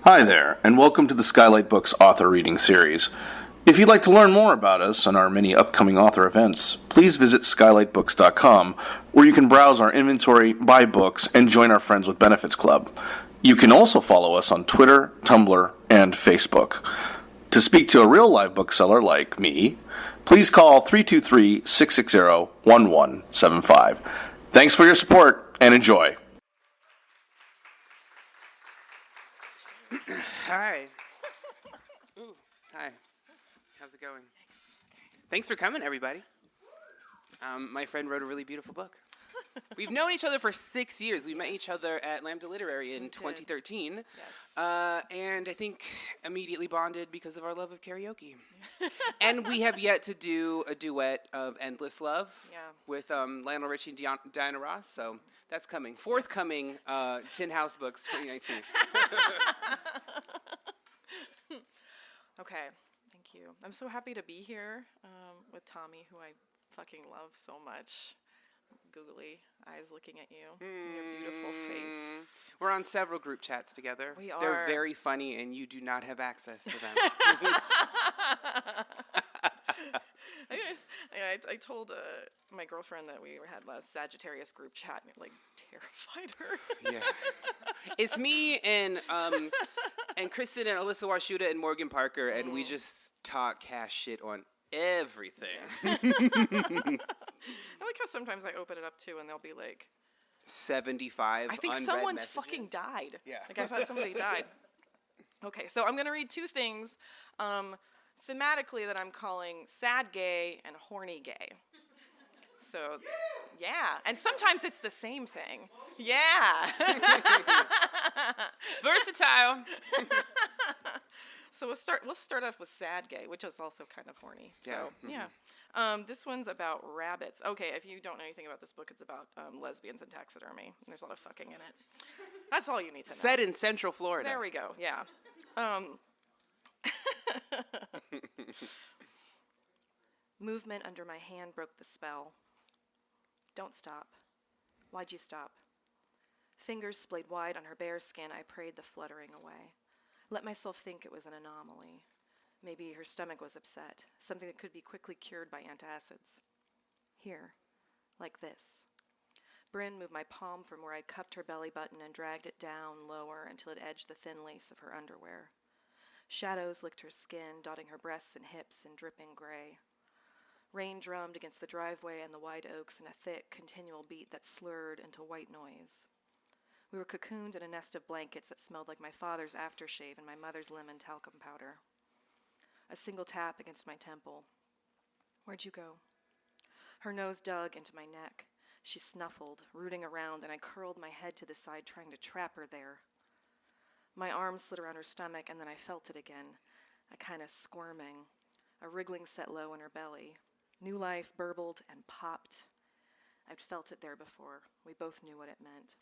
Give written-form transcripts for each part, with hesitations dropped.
Hi there, and welcome to the Skylight Books author reading series. If you'd like to learn more about us and our many upcoming author events, please visit skylightbooks.com, where you can browse our inventory, buy books, and join our Friends with Benefits Club. You can also follow us on Twitter, Tumblr, and Facebook. To speak to a real live bookseller like me, please call 323-660-1175. Thanks for your support, and enjoy. Hi. Ooh, hi. How's it going? Thanks for coming, everybody. My friend wrote a really beautiful book. We've known each other for 6 years. We met each other at Lambda Literary in 2013. Yes. And I think immediately bonded because of our love of karaoke. And we have yet to do a duet of Endless Love with Lionel Richie and Diana Ross. So that's coming. Forthcoming Tin House Books 2019. Okay, thank you. I'm so happy to be here with Tommy, who I fucking love so much. Googly eyes looking at you. Your beautiful face. We're on several group chats together. We are. They're very funny, and you do not have access to them. I told my girlfriend that we had last Sagittarius group chat, and it like terrified her. Yeah, it's me and Kristen and Alyssa Washuta and Morgan Parker, and we just talk cash shit on everything. I like how sometimes I open it up too, and they'll be like 75. I think unread someone's messages. fucking died. Yeah. Like I thought somebody died. Okay, so I'm gonna read two things, thematically that I'm calling sad gay and horny gay. So, yeah, and sometimes it's the same thing. Yeah. Versatile. So we'll start off with sad gay, which is also kind of horny. So Yeah. This one's about rabbits. Okay, if you don't know anything about this book, it's about lesbians and taxidermy. There's a lot of fucking in it. That's all you need to know. Set in Central Florida. There we go. Yeah. Movement under my hand broke the spell. Don't stop. Why'd you stop? Fingers splayed wide on her bare skin, I prayed the fluttering away. Let myself think it was an anomaly. Maybe her stomach was upset, something that could be quickly cured by antacids. Here, like this. Brynn moved my palm from where I'd cupped her belly button and dragged it down lower until it edged the thin lace of her underwear. Shadows licked her skin, dotting her breasts and hips in dripping gray. Rain drummed against the driveway and the wide oaks in a thick, continual beat that slurred into white noise. We were cocooned in a nest of blankets that smelled like my father's aftershave and my mother's lemon talcum powder. A single tap against my temple. Where'd you go? Her nose dug into my neck. She snuffled, rooting around, and I curled my head to the side, trying to trap her there. My arm slid around her stomach, and then I felt it again, a kind of squirming. A wriggling set low in her belly. New life burbled and popped. I'd felt it there before. We both knew what it meant.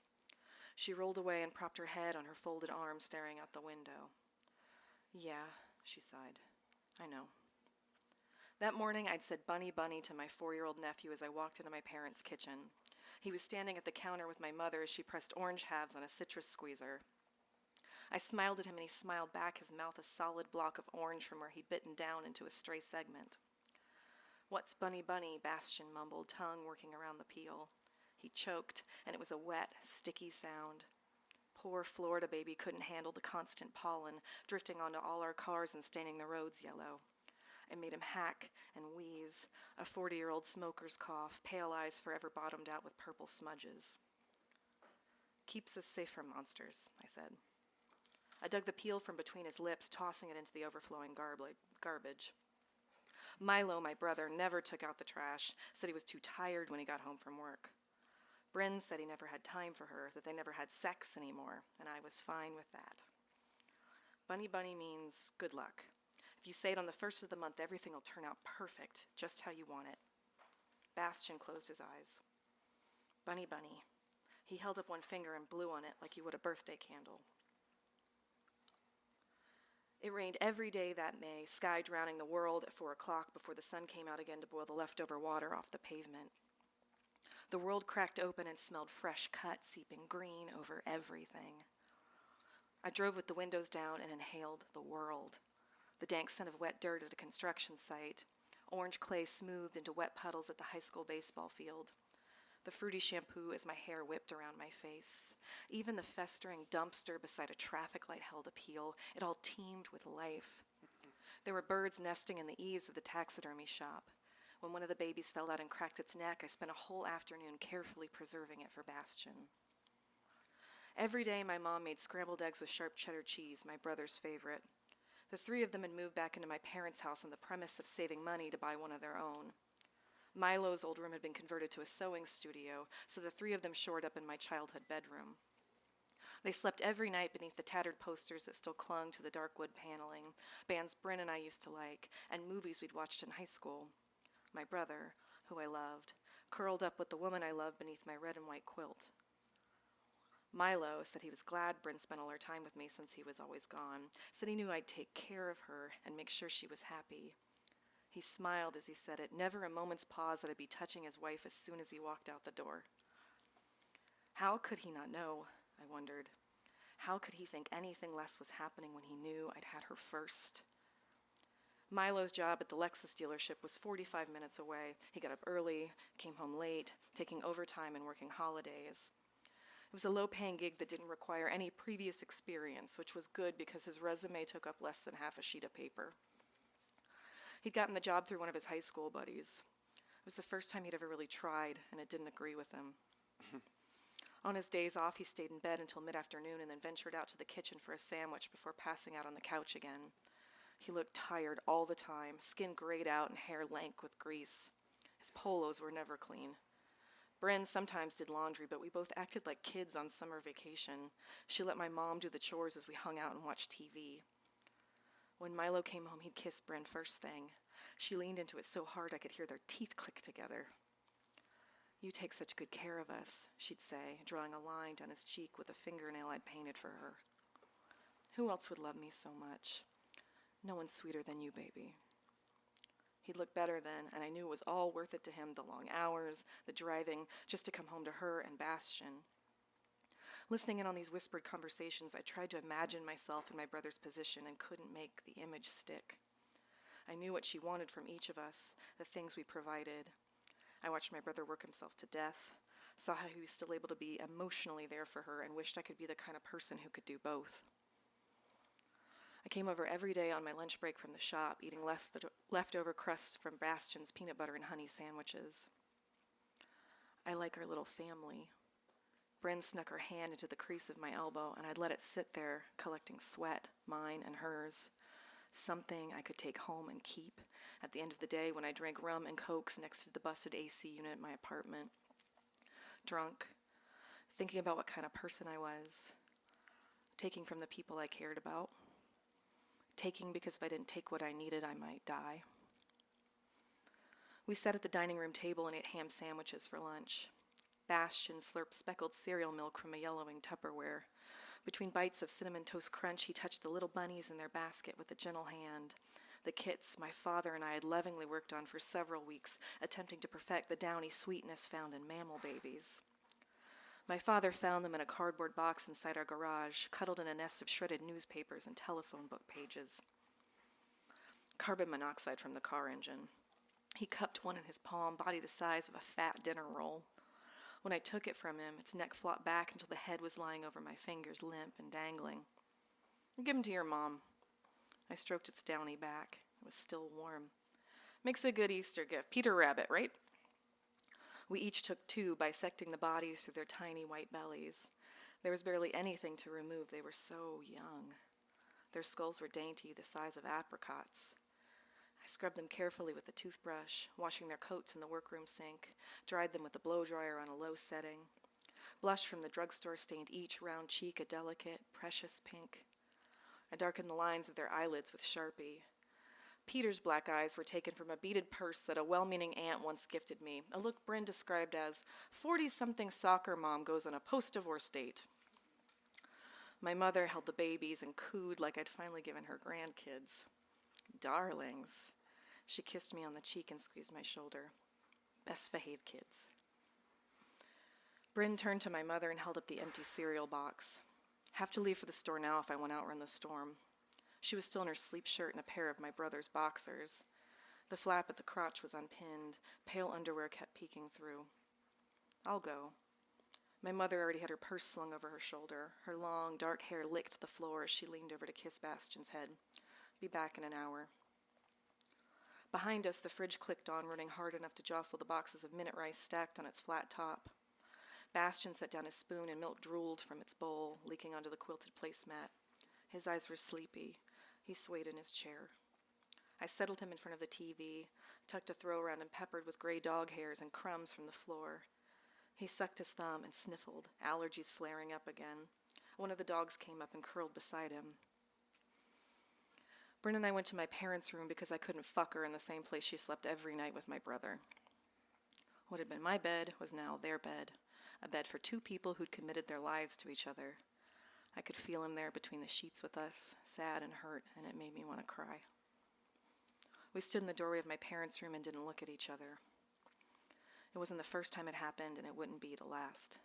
She rolled away and propped her head on her folded arms, staring out the window. Yeah, she sighed. I know. That morning, I'd said bunny bunny to my 4-year-old nephew as I walked into my parents' kitchen. He was standing at the counter with my mother as she pressed orange halves on a citrus squeezer. I smiled at him and he smiled back, his mouth a solid block of orange from where he'd bitten down into a stray segment. What's bunny bunny? Bastian mumbled, tongue working around the peel. He choked, and it was a wet, sticky sound. Poor Florida baby couldn't handle the constant pollen, drifting onto all our cars and staining the roads yellow. It made him hack and wheeze, a 40-year-old smoker's cough, pale eyes forever bottomed out with purple smudges. Keeps us safe from monsters, I said. I dug the peel from between his lips, tossing it into the overflowing garbage. Milo, my brother, never took out the trash, said he was too tired when he got home from work. Brynn said he never had time for her, that they never had sex anymore, and I was fine with that. Bunny bunny means good luck. If you say it on the first of the month, everything will turn out perfect, just how you want it. Bastian closed his eyes. Bunny bunny. He held up one finger and blew on it like you would a birthday candle. It rained every day that May, sky drowning the world at 4 o'clock before the sun came out again to boil the leftover water off the pavement. The world cracked open and smelled fresh cut, seeping green over everything. I drove with the windows down and inhaled the world. The dank scent of wet dirt at a construction site, orange clay smoothed into wet puddles at the high school baseball field, the fruity shampoo as my hair whipped around my face, even the festering dumpster beside a traffic light held appeal. It all teemed with life. There were birds nesting in the eaves of the taxidermy shop. When one of the babies fell out and cracked its neck, I spent a whole afternoon carefully preserving it for Bastian. Every day, my mom made scrambled eggs with sharp cheddar cheese, my brother's favorite. The three of them had moved back into my parents' house on the premise of saving money to buy one of their own. Milo's old room had been converted to a sewing studio, so the three of them shored up in my childhood bedroom. They slept every night beneath the tattered posters that still clung to the dark wood paneling, bands Brynn and I used to like, and movies we'd watched in high school. My brother, who I loved, curled up with the woman I loved beneath my red and white quilt. Milo said he was glad Brynn spent all her time with me since he was always gone, said he knew I'd take care of her and make sure she was happy. He smiled as he said it, never a moment's pause that I'd be touching his wife as soon as he walked out the door. How could he not know, I wondered. How could he think anything less was happening when he knew I'd had her first? Milo's job at the Lexus dealership was 45 minutes away. He got up early, came home late, taking overtime and working holidays. It was a low-paying gig that didn't require any previous experience, which was good because his resume took up less than half a sheet of paper. He'd gotten the job through one of his high school buddies. It was the first time he'd ever really tried, and it didn't agree with him. On his days off, he stayed in bed until mid-afternoon and then ventured out to the kitchen for a sandwich before passing out on the couch again. He looked tired all the time, skin grayed out and hair lank with grease. His polos were never clean. Brynn sometimes did laundry, but we both acted like kids on summer vacation. She let my mom do the chores as we hung out and watched TV. When Milo came home, he'd kiss Brynn first thing. She leaned into it so hard I could hear their teeth click together. "You take such good care of us," she'd say, drawing a line down his cheek with a fingernail I'd painted for her. "Who else would love me so much? No one sweeter than you, baby." He'd look better then, and I knew it was all worth it to him, the long hours, the driving, just to come home to her and Bastian. Listening in on these whispered conversations, I tried to imagine myself in my brother's position and couldn't make the image stick. I knew what she wanted from each of us, the things we provided. I watched my brother work himself to death, saw how he was still able to be emotionally there for her, and wished I could be the kind of person who could do both. I came over every day on my lunch break from the shop, eating leftover crusts from Bastian's peanut butter and honey sandwiches. I like our little family. Brynn snuck her hand into the crease of my elbow, and I'd let it sit there, collecting sweat, mine and hers. Something I could take home and keep at the end of the day when I drank rum and cokes next to the busted AC unit at my apartment. Drunk, thinking about what kind of person I was, taking from the people I cared about. Taking because if I didn't take what I needed, I might die. We sat at the dining room table and ate ham sandwiches for lunch. Bastian slurped speckled cereal milk from a yellowing Tupperware. Between bites of Cinnamon Toast Crunch, he touched the little bunnies in their basket with a gentle hand. The kits my father and I had lovingly worked on for several weeks, attempting to perfect the downy sweetness found in mammal babies. My father found them in a cardboard box inside our garage, cuddled in a nest of shredded newspapers and telephone book pages. Carbon monoxide from the car engine. He cupped one in his palm, body the size of a fat dinner roll. When I took it from him, its neck flopped back until the head was lying over my fingers, limp and dangling. "Give him to your mom." I stroked its downy back. It was still warm. "Makes a good Easter gift. Peter Rabbit, right?" We each took two, bisecting the bodies through their tiny white bellies. There was barely anything to remove. They were so young. Their skulls were dainty, the size of apricots. I scrubbed them carefully with a toothbrush, washing their coats in the workroom sink, dried them with a blow dryer on a low setting. Blush from the drugstore stained each round cheek a delicate, precious pink. I darkened the lines of their eyelids with Sharpie. Peter's black eyes were taken from a beaded purse that a well-meaning aunt once gifted me, a look Brynn described as 40-something soccer mom goes on a post-divorce date. My mother held the babies and cooed like I'd finally given her grandkids. "Darlings." She kissed me on the cheek and squeezed my shoulder. "Best behaved kids." Brynn turned to my mother and held up the empty cereal box. Have to leave for the store now if I want to outrun the storm. She was still in her sleep shirt and a pair of my brother's boxers. The flap at the crotch was unpinned. Pale underwear kept peeking through. I'll go. My mother already had her purse slung over her shoulder. Her long, dark hair licked the floor as she leaned over to kiss Bastion's head. Be back in an hour. Behind us, the fridge clicked on, running hard enough to jostle the boxes of minute rice stacked on its flat top. Bastion set down his spoon and milk drooled from its bowl, leaking onto the quilted placemat. His eyes were sleepy. He swayed in his chair. I settled him in front of the TV, tucked a throw around him peppered with gray dog hairs and crumbs from the floor. He sucked his thumb and sniffled, allergies flaring up again. One of the dogs came up and curled beside him. Brynn and I went to my parents' room because I couldn't fuck her in the same place she slept every night with my brother. What had been my bed was now their bed, a bed for two people who'd committed their lives to each other. I could feel him there between the sheets with us, sad and hurt, and it made me want to cry. We stood in the doorway of my parents' room and didn't look at each other. It wasn't the first time it happened, and it wouldn't be the last.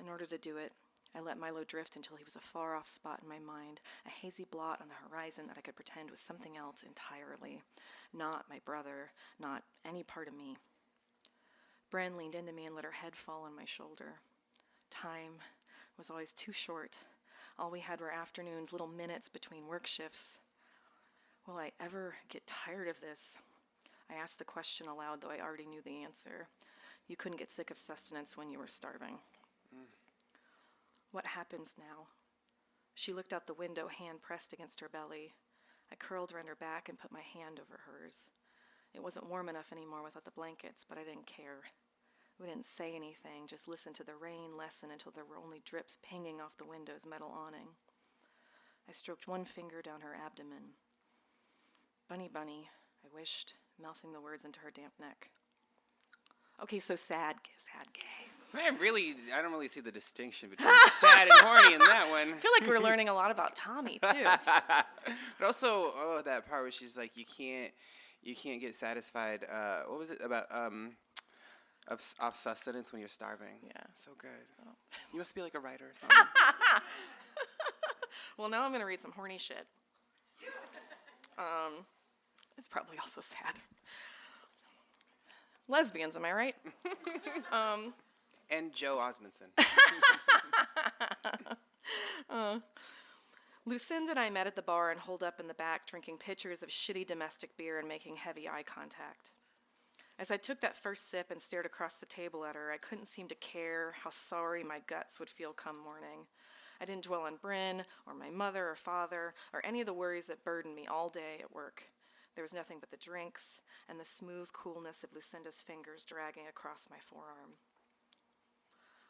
In order to do it, I let Milo drift until he was a far-off spot in my mind, a hazy blot on the horizon that I could pretend was something else entirely. Not my brother, not any part of me. Brynn leaned into me and let her head fall on my shoulder. Time was always too short. All we had were afternoons, little minutes between work shifts. Will I ever get tired of this? I asked the question aloud, though I already knew the answer. You couldn't get sick of sustenance when you were starving. What happens now? She looked out the window, hand pressed against her belly. I curled around her back and put my hand over hers. It wasn't warm enough anymore without the blankets, but I didn't care. We didn't say anything, just listened to the rain lessen until there were only drips pinging off the window's metal awning. I stroked one finger down her abdomen. Bunny, bunny, I wished, mouthing the words into her damp neck. Okay, so sad gay. I don't really see the distinction between sad and horny in that one. I feel like we're learning a lot about Tommy, too. But also, that part where she's like, you can't get satisfied. What was it about of sustenance when you're starving? Yeah. So good. Oh. You must be like a writer or something. Well, now I'm going to read some horny shit. It's probably also sad. Lesbians, am I right? And Joe Osmondson. Lucinda and I met at the bar and holed up in the back, drinking pitchers of shitty domestic beer and making heavy eye contact. As I took that first sip and stared across the table at her, I couldn't seem to care how sorry my guts would feel come morning. I didn't dwell on Brynn, or my mother or father, or any of the worries that burdened me all day at work. There was nothing but the drinks and the smooth coolness of Lucinda's fingers dragging across my forearm.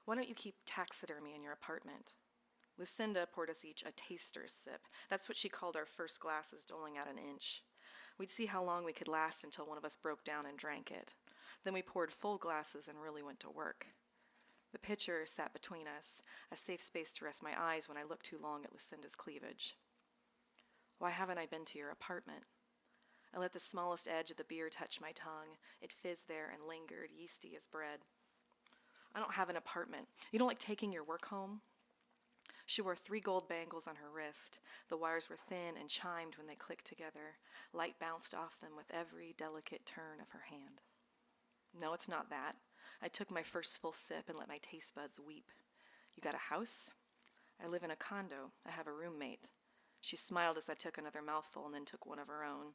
Why don't you keep taxidermy in your apartment? Lucinda poured us each a taster's sip. That's what she called our first glasses, doling out an inch. We'd see how long we could last until one of us broke down and drank it. Then we poured full glasses and really went to work. The pitcher sat between us, a safe space to rest my eyes when I looked too long at Lucinda's cleavage. Why haven't I been to your apartment? I let the smallest edge of the beer touch my tongue. It fizzed there and lingered, yeasty as bread. I don't have an apartment. You don't like taking your work home? She wore 3 gold bangles on her wrist. The wires were thin and chimed when they clicked together. Light bounced off them with every delicate turn of her hand. No, it's not that. I took my first full sip and let my taste buds weep. You got a house? I live in a condo. I have a roommate. She smiled as I took another mouthful and then took one of her own.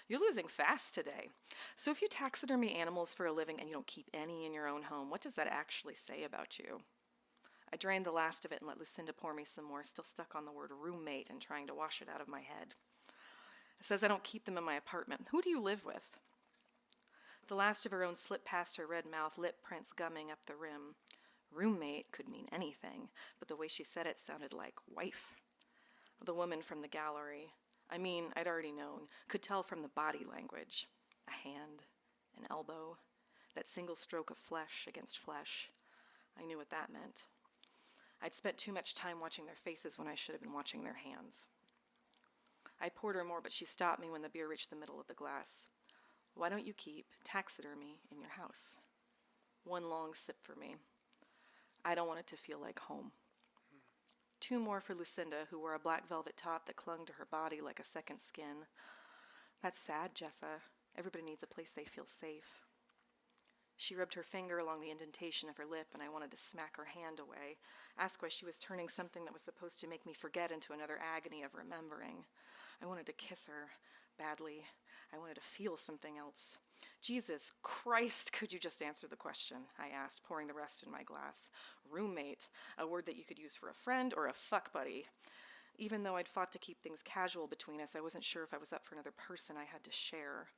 You're losing fast today. So if you taxidermy animals for a living and you don't keep any in your own home, what does that actually say about you? I drained the last of it and let Lucinda pour me some more, still stuck on the word roommate and trying to wash it out of my head. It says I don't keep them in my apartment. Who do you live with? The last of her own slipped past her red mouth, lip prints gumming up the rim. Roommate could mean anything, but the way she said it sounded like wife. The woman from the gallery, I'd already known, could tell from the body language. A hand, an elbow, that single stroke of flesh against flesh. I knew what that meant. I'd spent too much time watching their faces when I should have been watching their hands. I poured her more, but she stopped me when the beer reached the middle of the glass. Why don't you keep taxidermy in your house? One long sip for me. I don't want it to feel like home. 2 more for Lucinda, who wore a black velvet top that clung to her body like a second skin. That's sad, Jessa. Everybody needs a place they feel safe. She rubbed her finger along the indentation of her lip, and I wanted to smack her hand away, ask why she was turning something that was supposed to make me forget into another agony of remembering. I wanted to kiss her, badly. I wanted to feel something else. Jesus Christ, could you just answer the question? I asked, pouring the rest in my glass. Roommate, a word that you could use for a friend or a fuck buddy. Even though I'd fought to keep things casual between us, I wasn't sure if I was up for another person I had to share.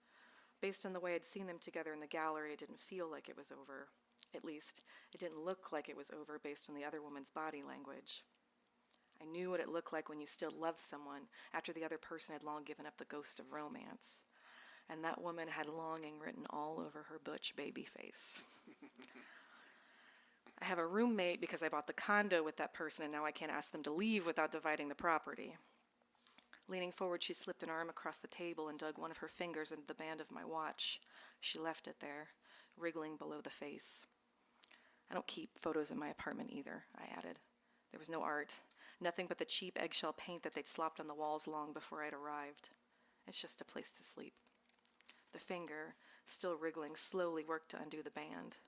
Based on the way I'd seen them together in the gallery, it didn't feel like it was over. At least, it didn't look like it was over based on the other woman's body language. I knew what it looked like when you still loved someone after the other person had long given up the ghost of romance. And that woman had longing written all over her butch baby face. I have a roommate because I bought the condo with that person, and now I can't ask them to leave without dividing the property. Leaning forward, she slipped an arm across the table and dug one of her fingers into the band of my watch. She left it there, wriggling below the face. I don't keep photos in my apartment either, I added. There was no art, nothing but the cheap eggshell paint that they'd slopped on the walls long before I'd arrived. It's just a place to sleep. The finger, still wriggling, slowly worked to undo the band.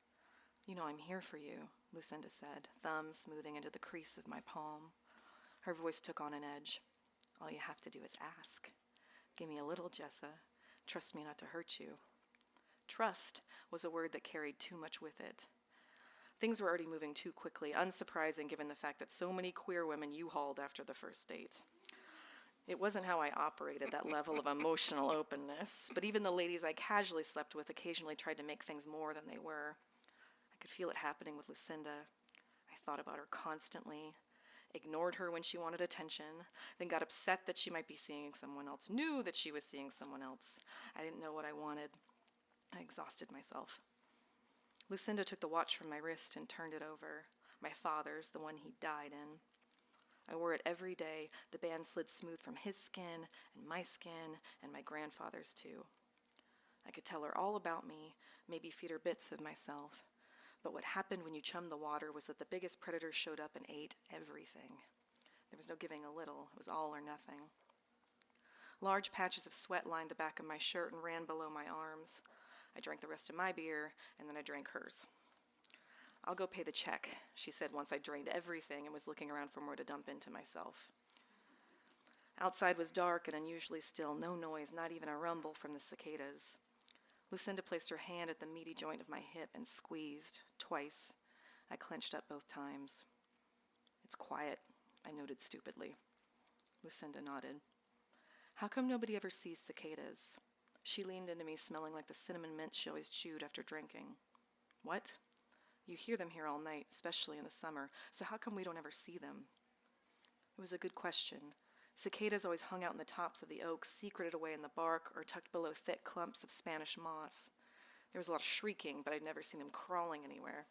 You know I'm here for you, Lucinda said, thumb smoothing into the crease of my palm. Her voice took on an edge. All you have to do is ask. Give me a little, Jessa. Trust me not to hurt you. Trust was a word that carried too much with it. Things were already moving too quickly, unsurprising given the fact that so many queer women U-hauled after the first date. It wasn't how I operated, that level of emotional openness, but even the ladies I casually slept with occasionally tried to make things more than they were. I could feel it happening with Lucinda. I thought about her constantly, ignored her when she wanted attention, then got upset that she might be seeing someone else, knew that she was seeing someone else. I didn't know what I wanted. I exhausted myself. Lucinda took the watch from my wrist and turned it over. My father's, the one he died in. I wore it every day. The band slid smooth from his skin and my grandfather's too. I could tell her all about me, maybe feed her bits of myself. But what happened when you chummed the water was that the biggest predators showed up and ate everything. There was no giving a little. It was all or nothing. Large patches of sweat lined the back of my shirt and ran below my arms. I drank the rest of my beer, and then I drank hers. I'll go pay the check, she said once I drained everything and was looking around for more to dump into myself. Outside was dark and unusually still, no noise, not even a rumble from the cicadas. Lucinda placed her hand at the meaty joint of my hip and squeezed, twice. I clenched up both times. It's quiet, I noted stupidly. Lucinda nodded. How come nobody ever sees cicadas? She leaned into me, smelling like the cinnamon mint she always chewed after drinking. What? You hear them here all night, especially in the summer, so how come we don't ever see them? It was a good question. Cicadas always hung out in the tops of the oaks, secreted away in the bark, or tucked below thick clumps of Spanish moss. There was a lot of shrieking, but I'd never seen them crawling anywhere.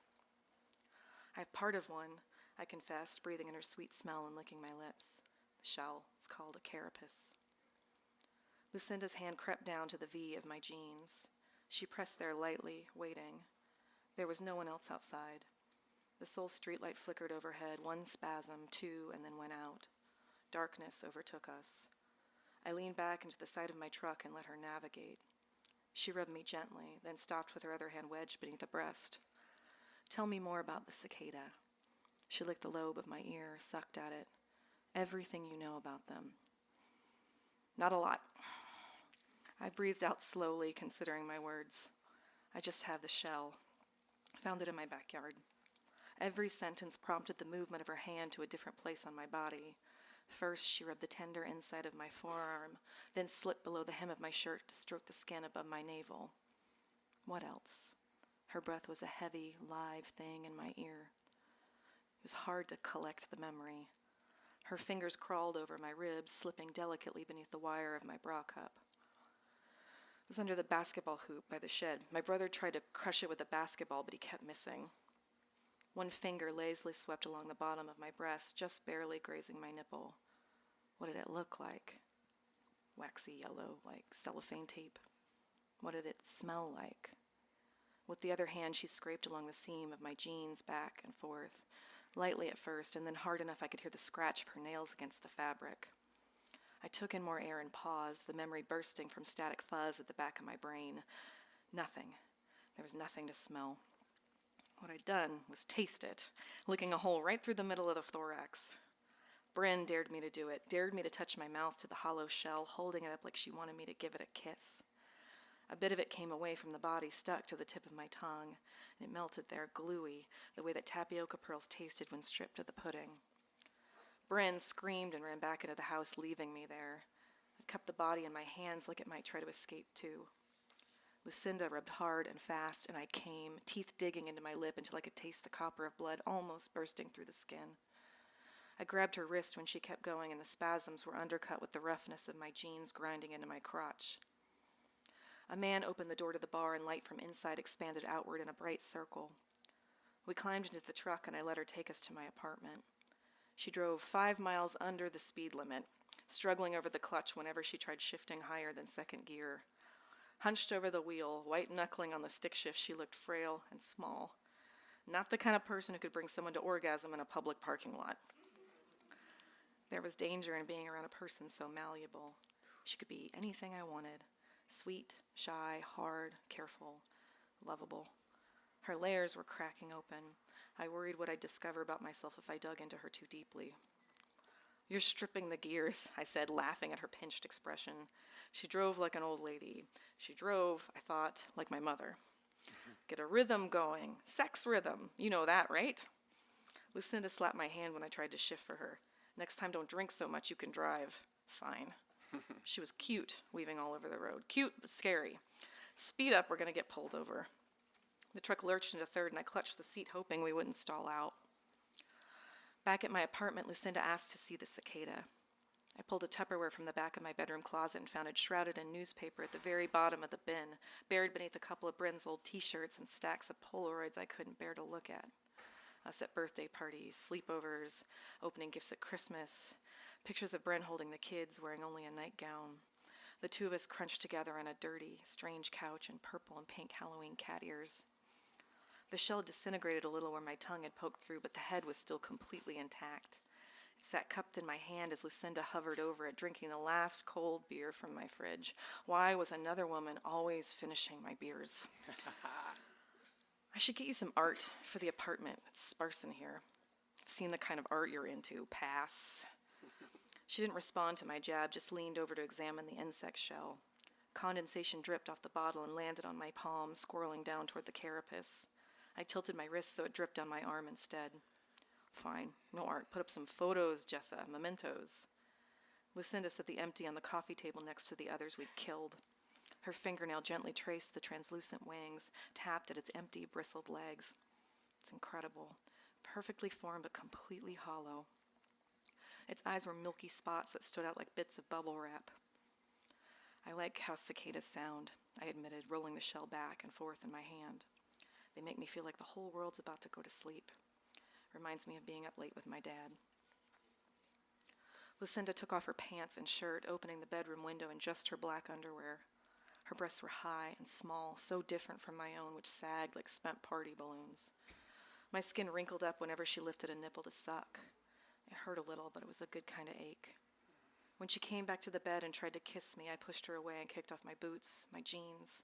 I have part of one, I confessed, breathing in her sweet smell and licking my lips. The shell is called a carapace. Lucinda's hand crept down to the V of my jeans. She pressed there lightly, waiting. There was no one else outside. The sole streetlight flickered overhead, one spasm, two, and then went out. Darkness overtook us. I leaned back into the side of my truck and let her navigate. She rubbed me gently, then stopped with her other hand wedged beneath the breast. Tell me more about the cicada. She licked the lobe of my ear, sucked at it. Everything you know about them. Not a lot. I breathed out slowly, considering my words. I just have the shell. Found it in my backyard. Every sentence prompted the movement of her hand to a different place on my body. First, she rubbed the tender inside of my forearm, then slipped below the hem of my shirt to stroke the skin above my navel. What else? Her breath was a heavy, live thing in my ear. It was hard to collect the memory. Her fingers crawled over my ribs, slipping delicately beneath the wire of my bra cup. It was under the basketball hoop by the shed. My brother tried to crush it with a basketball, but he kept missing. One finger lazily swept along the bottom of my breast, just barely grazing my nipple. What did it look like? Waxy yellow, like cellophane tape. What did it smell like? With the other hand, she scraped along the seam of my jeans back and forth. lightly at first, and then hard enough I could hear the scratch of her nails against the fabric. I took in more air and paused, the memory bursting from static fuzz at the back of my brain. Nothing. There was nothing to smell. What I'd done was taste it, licking a hole right through the middle of the thorax. Brynn dared me to do it, dared me to touch my mouth to the hollow shell, holding it up like she wanted me to give it a kiss. A bit of it came away from the body, stuck to the tip of my tongue, and it melted there, gluey, the way that tapioca pearls tasted when stripped of the pudding. Brynn screamed and ran back into the house, leaving me there. I cupped the body in my hands like it might try to escape too. Lucinda rubbed hard and fast, and I came, teeth digging into my lip until I could taste the copper of blood almost bursting through the skin. I grabbed her wrist when she kept going, and the spasms were undercut with the roughness of my jeans grinding into my crotch. A man opened the door to the bar, and light from inside expanded outward in a bright circle. We climbed into the truck, and I let her take us to my apartment. She drove 5 miles under the speed limit, struggling over the clutch whenever she tried shifting higher than second gear. Hunched over the wheel, white-knuckling on the stick shift, she looked frail and small. Not the kind of person who could bring someone to orgasm in a public parking lot. There was danger in being around a person so malleable. She could be anything I wanted. Sweet, shy, hard, careful, lovable. Her layers were cracking open. I worried what I'd discover about myself if I dug into her too deeply. "You're stripping the gears," I said, laughing at her pinched expression. She drove like an old lady. She drove, I thought, like my mother. Get a rhythm going. Sex rhythm. You know that, right? Lucinda slapped my hand when I tried to shift for her. "Next time, don't drink so much you can drive." Fine. She was cute, weaving all over the road. Cute, but scary. "Speed up, we're going to get pulled over." The truck lurched into third, and I clutched the seat, hoping we wouldn't stall out. Back at my apartment, Lucinda asked to see the cicada. I pulled a Tupperware from the back of my bedroom closet and found it shrouded in newspaper at the very bottom of the bin, buried beneath a couple of Brynn's old T-shirts and stacks of Polaroids I couldn't bear to look at. Us at birthday parties, sleepovers, opening gifts at Christmas, pictures of Brynn holding the kids, wearing only a nightgown. The two of us crunched together on a dirty, strange couch in purple and pink Halloween cat ears. The shell disintegrated a little where my tongue had poked through, but the head was still completely intact. It sat cupped in my hand as Lucinda hovered over it, drinking the last cold beer from my fridge. Why was another woman always finishing my beers? "I should get you some art for the apartment. It's sparse in here. I've seen the kind of art you're into. Pass." She didn't respond to my jab, just leaned over to examine the insect shell. Condensation dripped off the bottle and landed on my palm, swirling down toward the carapace. I tilted my wrist so it dripped down my arm instead. "Fine, no art. Put up some photos, Jessa, mementos." Lucinda set the empty on the coffee table next to the others we'd killed. Her fingernail gently traced the translucent wings, tapped at its empty, bristled legs. It's incredible. Perfectly formed but completely hollow. Its eyes were milky spots that stood out like bits of bubble wrap. "I like how cicadas sound," I admitted, rolling the shell back and forth in my hand. "They make me feel like the whole world's about to go to sleep. Reminds me of being up late with my dad." Lucinda took off her pants and shirt, opening the bedroom window in just her black underwear. Her breasts were high and small, so different from my own, which sagged like spent party balloons. My skin wrinkled up whenever she lifted a nipple to suck. It hurt a little, but it was a good kind of ache. When she came back to the bed and tried to kiss me, I pushed her away and kicked off my boots, my jeans.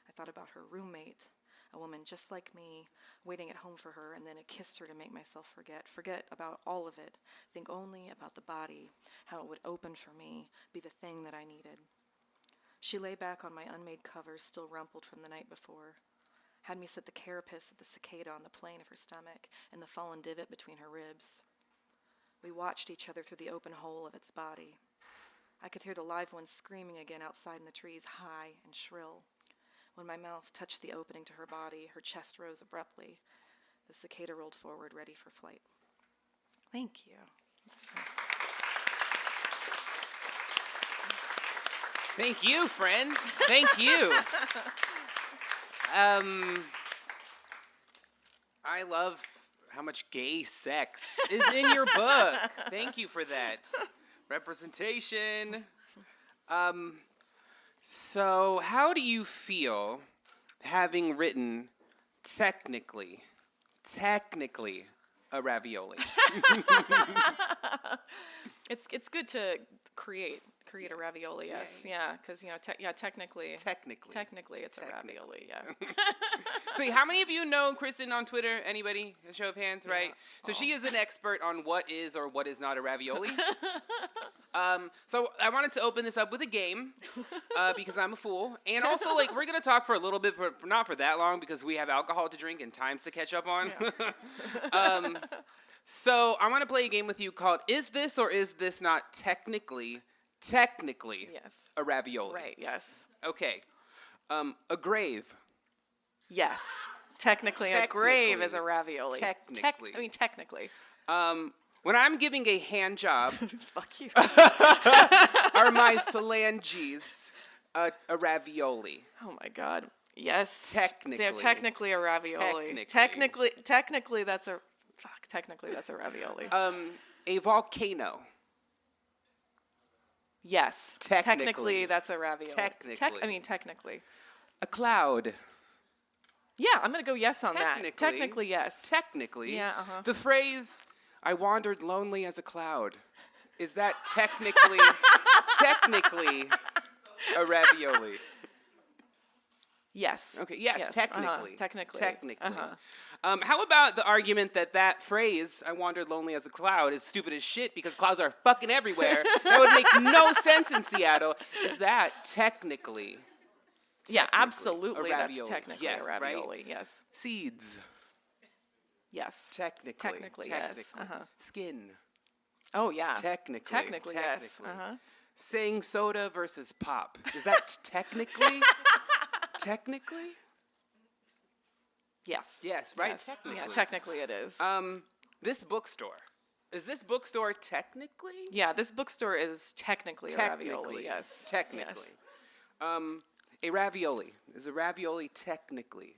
I thought about her roommate, a woman just like me, waiting at home for her, and then I kissed her to make myself forget about all of it, think only about the body, how it would open for me, be the thing that I needed. She lay back on my unmade covers, still rumpled from the night before, had me set the carapace of the cicada on the plane of her stomach and the fallen divot between her ribs. We watched each other through the open hole of its body. I could hear the live ones screaming again outside in the trees, high and shrill. When my mouth touched the opening to her body, her chest rose abruptly. The cicada rolled forward, ready for flight. Thank you. Thank you, friend. Thank you. I love how much gay sex is in your book. Thank you for that. Representation. So how do you feel having written technically a ravioli? It's good to create a ravioli. Yes, yeah, because technically it's a ravioli. Yeah. So how many of you know Kristen on Twitter? Anybody? A show of hands, right? So she is an expert on what is or what is not a ravioli. So I wanted to open this up with a game because I'm a fool, and also like we're gonna talk for a little bit, but not for that long because we have alcohol to drink and times to catch up on. Yeah. So I want to play a game with you called "Is This or Is This Not Technically yes. a Ravioli?" Right. Yes. Okay. A grave. Yes. Technically, a grave is a ravioli. Technically. Technically. When I'm giving a hand job, fuck you. are my phalanges a ravioli? Oh my God. Yes. Technically. They're technically a ravioli. Technically that's a ravioli. A volcano. Yes. Technically that's a ravioli. Technically. Technically. A cloud. Yeah, I'm going to go yes on that. Technically, yes. Technically. Yeah, The phrase, "I wandered lonely as a cloud," is that technically a ravioli? Yes. Okay, yes. Technically. Technically. How about the argument that phrase, "I wandered lonely as a cloud," is stupid as shit because clouds are fucking everywhere? That would make no sense in Seattle. Is that technically? Yeah, absolutely. A That's technically yes, a ravioli. Right? Yes. Seeds. Yes. Technically. Yes. Skin. Oh yeah. Technically. Yes. Saying soda versus pop. Is that technically? Technically? Yes. Yes, right? Yes. Technically. Yeah, technically it is. This bookstore. Is this bookstore technically? Yeah, this bookstore is technically a ravioli. Yes. Technically. Yes. A ravioli. Is a ravioli technically?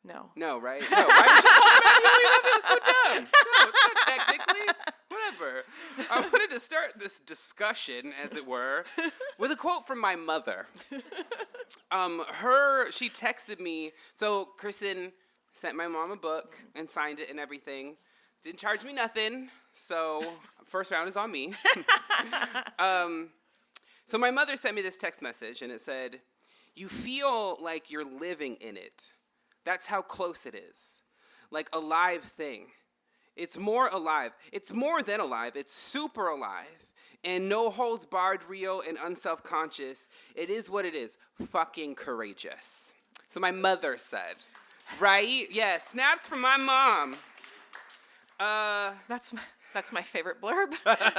No. No, right? No. Why would you call it ravioli? That's so dumb. No, it's not technically. Whatever. I wanted to start this discussion, as it were, with a quote from my mother. She texted me. So Kristen sent my mom a book and signed it and everything. Didn't charge me nothing. So first round is on me. So my mother sent me this text message, and it said, "You feel like you're living in it. That's how close it is. Like a live thing. It's more alive. It's more than alive. It's super alive. And no holds barred, real, and unself-conscious. It is what it is. Fucking courageous." So my mother said, right? Yeah, snaps from my mom. That's my favorite blurb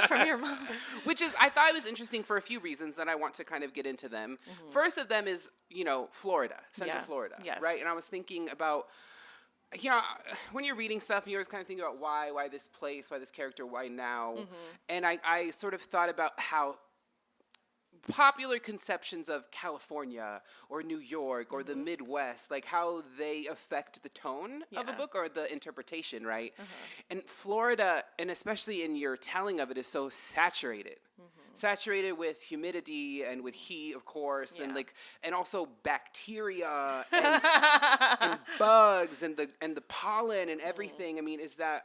from your mom. Which is, I thought it was interesting for a few reasons that I want to kind of get into them. Mm-hmm. First of them is, Florida, Central Florida, yes. right? And I was thinking about, when you're reading stuff, you always kind of think about why this place, why this character, why now? Mm-hmm. And I sort of thought about how popular conceptions of California or New York or the Midwest, like how they affect the tone of a book or the interpretation, right? And Florida, and especially in your telling of it, is so saturated. Saturated with humidity and with heat, of course, and also bacteria and bugs and the pollen and everything. I mean, is that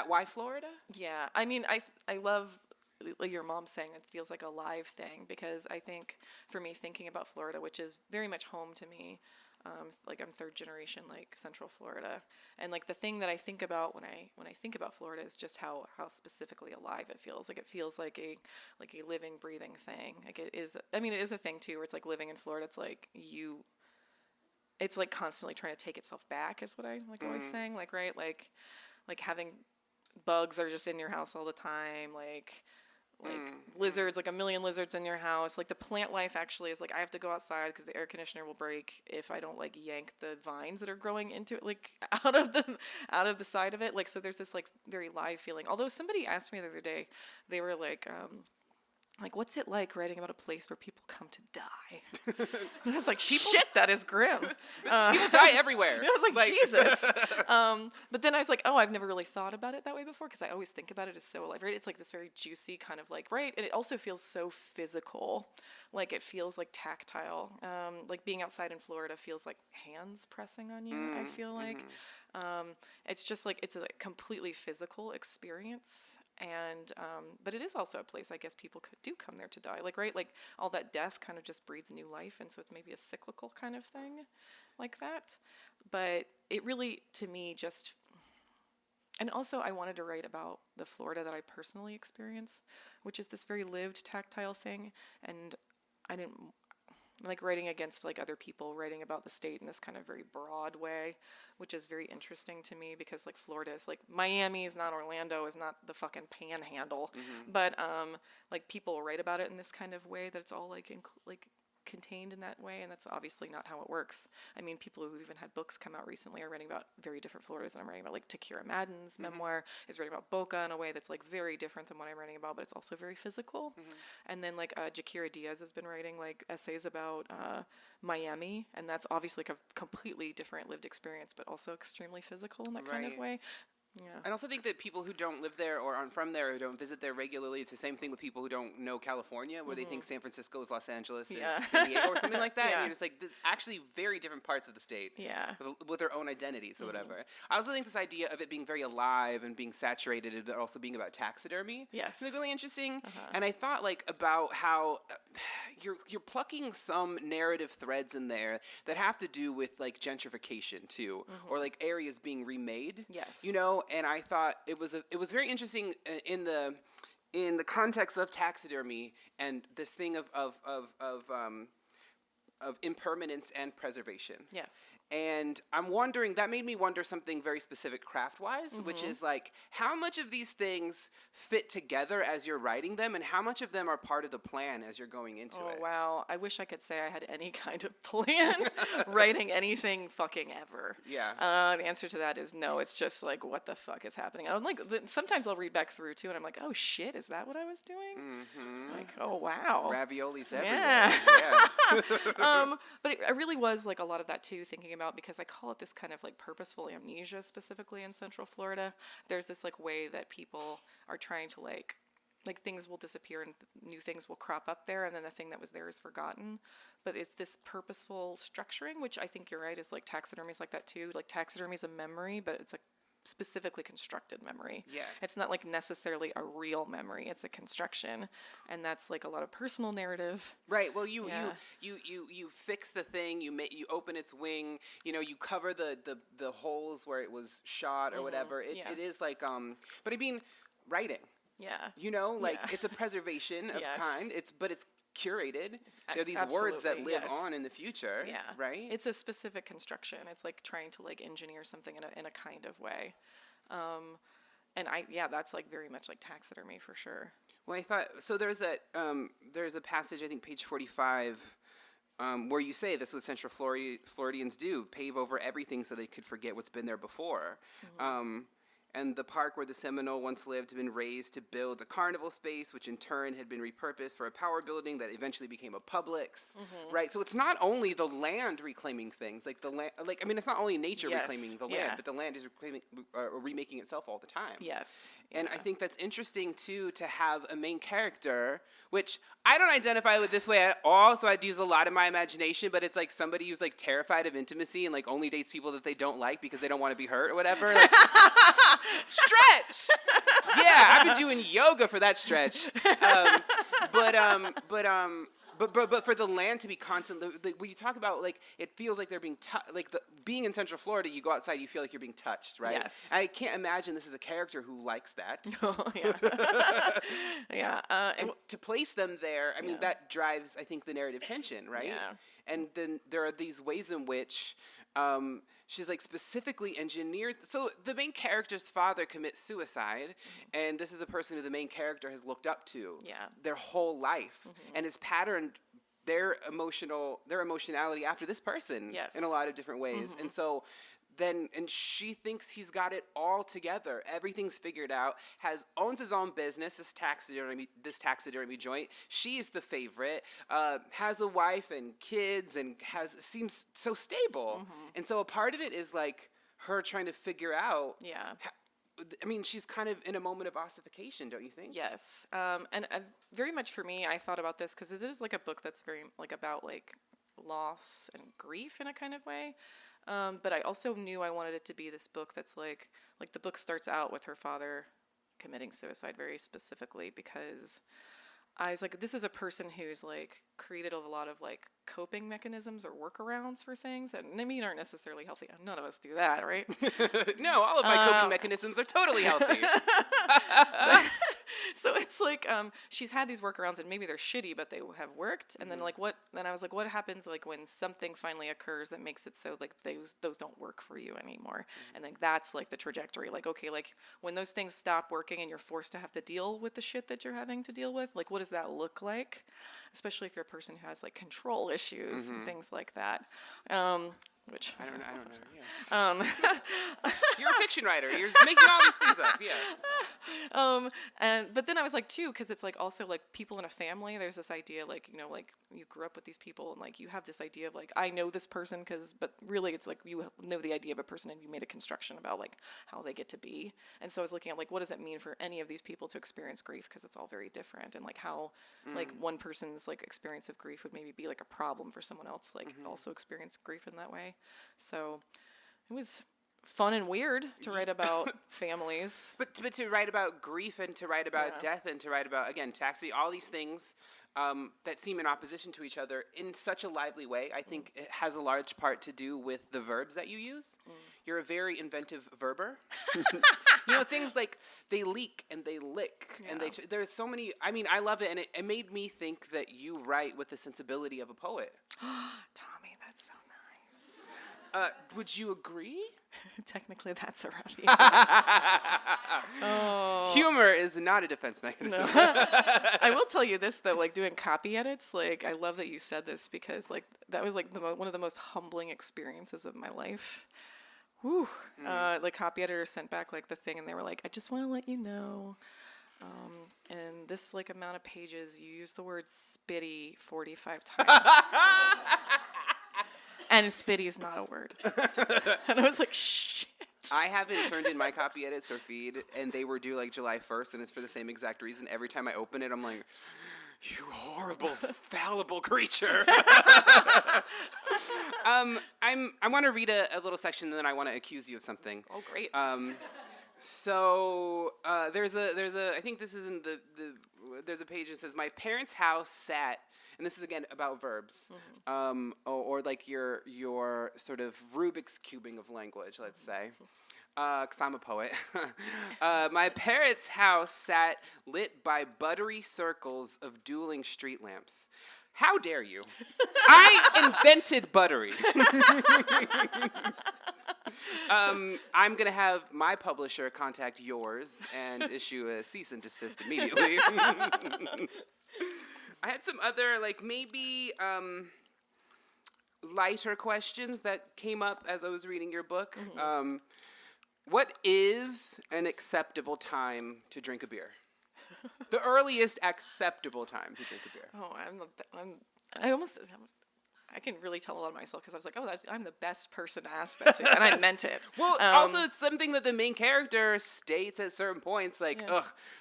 why Florida? Yeah, I mean, I love, like your mom saying, it feels like a live thing, because I think for me, thinking about Florida, which is very much home to me, like I'm third generation, like Central Florida, and like the thing that I think about when I think about Florida is just how specifically alive it feels. Like it feels like a living, breathing thing. Like it is. I mean, it is a thing too, where it's like living in Florida. It's like it's like constantly trying to take itself back. Is what I like always saying. Like right, like having bugs are just in your house all the time. Like lizards, like a million lizards in your house. Like the plant life actually is like, I have to go outside because the air conditioner will break if I don't like yank the vines that are growing into it, like out of the side of it. Like, so there's this like very live feeling. Although somebody asked me the other day, they were like, like, what's it like writing about a place where people come to die? And I was like, shit, that is grim. People die everywhere. I was like, Jesus. But then I was like, oh, I've never really thought about it that way before, because I always think about it as so alive, right? It's like this very juicy kind of like, right? And it also feels so physical. Like it feels like tactile. Like being outside in Florida feels like hands pressing on you, I feel like. It's just like, it's a completely physical experience. And, but it is also a place I guess people do come there to die. Like, right? Like all that death kind of just breeds new life. And so it's maybe a cyclical kind of thing like that. But it really, to me, just, and also I wanted to write about the Florida that I personally experience, which is this very lived tactile thing. And I didn't like writing against like other people, writing about the state in this kind of very broad way, which is very interesting to me because like Florida is like Miami is not Orlando, is not the fucking panhandle, but like people write about it in this kind of way that it's all like contained in that way, and that's obviously not how it works. I mean, people who even had books come out recently are writing about very different Floridas than I'm writing about. Like Takira Madden's memoir is writing about Boca in a way that's like very different than what I'm writing about, but it's also very physical. And then like Jakira Diaz has been writing like essays about Miami, and that's obviously like a completely different lived experience, but also extremely physical in that kind of way. Yeah. I also think that people who don't live there or aren't from there or don't visit there regularly, it's the same thing with people who don't know California, where they think San Francisco is Los Angeles, is San Diego or something like that. And you're just like, actually very different parts of the state with their own identities or whatever. I also think this idea of it being very alive and being saturated and also being about taxidermy is really interesting. And I thought like about how you're plucking some narrative threads in there that have to do with like gentrification too, or like areas being remade. You know, and I thought it was very interesting in the context of taxidermy and this thing of impermanence and preservation. And I'm wondering, that made me wonder something very specific craft-wise, which is like, how much of these things fit together as you're writing them, and how much of them are part of the plan as you're going into it? Oh, wow. I wish I could say I had any kind of plan writing anything fucking ever. The answer to that is no. It's just like, what the fuck is happening? I'm like, sometimes I'll read back through too, and I'm like, oh shit, is that what I was doing? Like, oh wow. Raviolis everywhere. But it really was like a lot of that too, thinking about, because I call it this kind of like purposeful amnesia specifically in Central Florida. There's this like way that people are trying to like things will disappear and new things will crop up there, and then the thing that was there is forgotten. But it's this purposeful structuring, which I think you're right, is like taxidermy is like that too. Like taxidermy is a memory, but it's a specifically constructed memory. It's not like necessarily a real memory, it's a construction, and that's like a lot of personal narrative. Right. Well, you fix the thing, you open its wing, you know, you cover the holes where it was shot or whatever. It is like but I mean writing. You know, like it's a preservation of kind. But it's curated. There are these words that live on in the future. Right? It's a specific construction. It's like trying to like engineer something in a kind of way. And that's like very much like taxidermy for sure. Well, I thought, so there's a passage, I think page 45, where you say this is what Central Floridians do, pave over everything so they could forget what's been there before. And the park where the Seminole once lived had been raised to build a carnival space, which in turn had been repurposed for a power building that eventually became a Publix, right? So it's not only the land reclaiming things, like the land, like, I mean, it's not only nature reclaiming the land, but the land is reclaiming, remaking itself all the time. And I think that's interesting too, to have a main character, which I don't identify with this way at all, so I'd use a lot of my imagination, but it's like somebody who's like terrified of intimacy and like only dates people that they don't like because they don't want to be hurt or whatever. Like, stretch! Yeah, I've been doing yoga for that stretch. But for the land to be constantly, like, when you talk about, like, it feels like they're being being in Central Florida, you go outside, you feel like you're being touched, right? I can't imagine this is a character who likes that. And to place them there, I mean, that drives, I think, the narrative tension, right? And then there are these ways in which she's like specifically engineered. So the main character's father commits suicide, and this is a person who the main character has looked up to their whole life, and has patterned their emotionality after this person in a lot of different ways. And so and she thinks he's got it all together. Everything's figured out. Owns his own business, this taxidermy joint. She's the favorite. Has a wife and kids, and seems so stable. And so a part of it is like her trying to figure out. Yeah. I mean, she's kind of in a moment of ossification, don't you think? Yes. And very much for me, I thought about this because it is like a book that's very like about like loss and grief in a kind of way. But I also knew I wanted it to be this book that's like the book starts out with her father committing suicide very specifically, because I was like, this is a person who's like created a lot of like coping mechanisms or workarounds for things that maybe aren't necessarily healthy. None of us do that, right? No, all of my coping mechanisms are totally healthy. So it's like she's had these workarounds and maybe they're shitty, but they have worked. And then then I was like, what happens like when something finally occurs that makes it so like those don't work for you anymore? And like that's like the trajectory. Like, okay, like when those things stop working and you're forced to have to deal with the shit that you're having to deal with, like what does that look like? Especially if you're a person who has like control issues and things like that. Which I don't know. Yeah. You're a fiction writer. You're just making all these things up. Yeah. But then I was like too, because it's like also like people in a family. There's this idea like like you grew up with these people and like you have this idea of like I know this person but really it's like you know the idea of a person and you made a construction about like how they get to be. And so I was looking at like what does it mean for any of these people to experience grief, because it's all very different, and like how like one person's like experience of grief would maybe be like a problem for someone else like also experience grief in that way. So it was fun and weird to write about families. But to write about grief and to write about death and to write about, again, all these things that seem in opposition to each other in such a lively way, I think it has a large part to do with the verbs that you use. You're a very inventive verber. Things like they leak and they lick. And there's so many, I mean, I love it. And it made me think that you write with the sensibility of a poet. Tommy, that's so nice. Would you agree? Technically, that's around Humor is not a defense mechanism. No. I will tell you this, though, like doing copy edits, like I love that you said this, because like that was like one of the most humbling experiences of my life. Whew. Like copy editor sent back like the thing and they were like, I just want to let you know, in this like amount of pages, you use the word spitty 45 times. And spitty is not a word. And I was like, shit. I haven't turned in my copy edits for feed, and they were due like July 1st, and it's for the same exact reason. Every time I open it, I'm like, you horrible, fallible creature. I want to read a little section, and then I want to accuse you of something. Oh, great. So there's a I think this is in there's a page that says, my parents' house sat, and this is again about verbs, or like your sort of Rubik's cubing of language, let's say, because I'm a poet. My parents' house sat lit by buttery circles of dueling street lamps. How dare you? I invented buttery. I'm going to have my publisher contact yours and issue a cease and desist immediately. I had some other, like, maybe lighter questions that came up as I was reading your book. What is an acceptable time to drink a beer? The earliest acceptable time to drink a beer. Oh, I can really tell a lot of myself, because I was like, I'm the best person to ask that to, and I meant it. Well, also it's something that the main character states at certain points, like,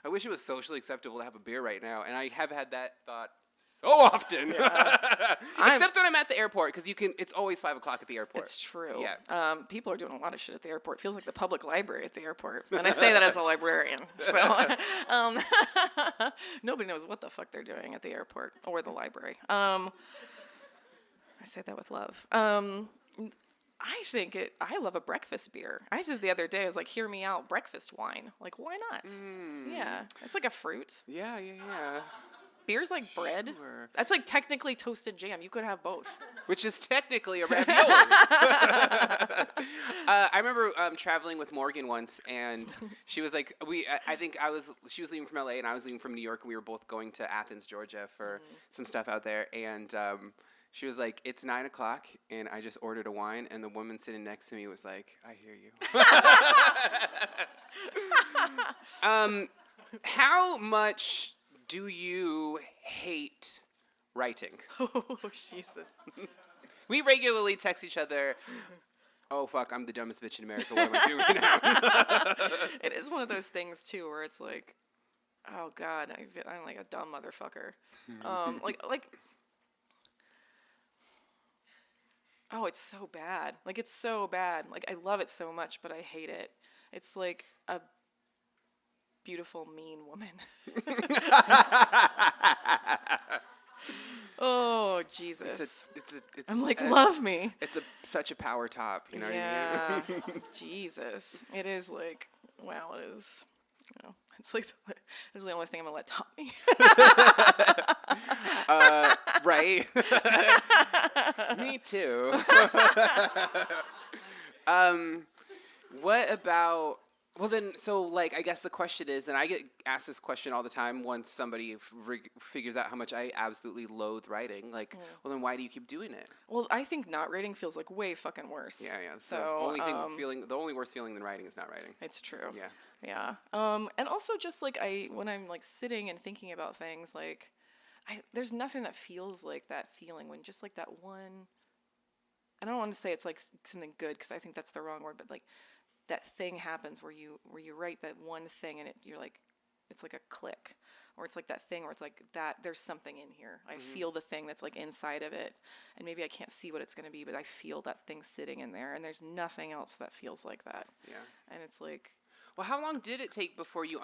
I wish it was socially acceptable to have a beer right now, and I have had that thought so often. Except when I'm at the airport, because it's always 5 o'clock at the airport. It's true. Yeah. People are doing a lot of shit at the airport. It feels like the public library at the airport. And I say that as a librarian. So nobody knows what the fuck they're doing at the airport or the library. I say that with love. I love a breakfast beer. I did the other day, I was like, hear me out, breakfast wine. Like, why not? Yeah. It's like a fruit. Yeah. Beer's like bread. Sure. That's like technically toasted jam. You could have both. Which is technically a ravioli. I remember traveling with Morgan once, and she was like, she was leaving from LA and I was leaving from New York, and we were both going to Athens, Georgia for some stuff out there, and She was like, it's 9:00 and I just ordered a wine, and the woman sitting next to me was like, I hear you. How much do you hate writing? Oh, Jesus. We regularly text each other, oh, fuck, I'm the dumbest bitch in America. What am I doing right now? It is one of those things, too, where it's like, oh, God, I'm like a dumb motherfucker. Oh, it's so bad. Like, it's so bad. Like, I love it so much, but I hate it. It's like a beautiful, mean woman. Oh, Jesus. I'm like, love me. It's such a power top, you know what I mean? Jesus. It is like, wow, it is. You know, it's like, it's the only thing I'm going to let top me. Right? Me too. What about, well then, so like, I guess the question is, and I get asked this question all the time once somebody figures out how much I absolutely loathe writing, like, well then why do you keep doing it? Well, I think not writing feels like way fucking worse. Yeah. So the only worse feeling than writing is not writing. It's true. Yeah. And also just like when I'm like sitting and thinking about things, like there's nothing that feels like that feeling when just like that one, I don't want to say it's like something good because I think that's the wrong word, but like that thing happens where you write that one thing and you're like, it's like a click, or it's like that thing where it's like that there's something in here. I feel the thing that's like inside of it, and maybe I can't see what it's going to be, but I feel that thing sitting in there, and there's nothing else that feels like that. Yeah. And it's like, well, how long did it take before you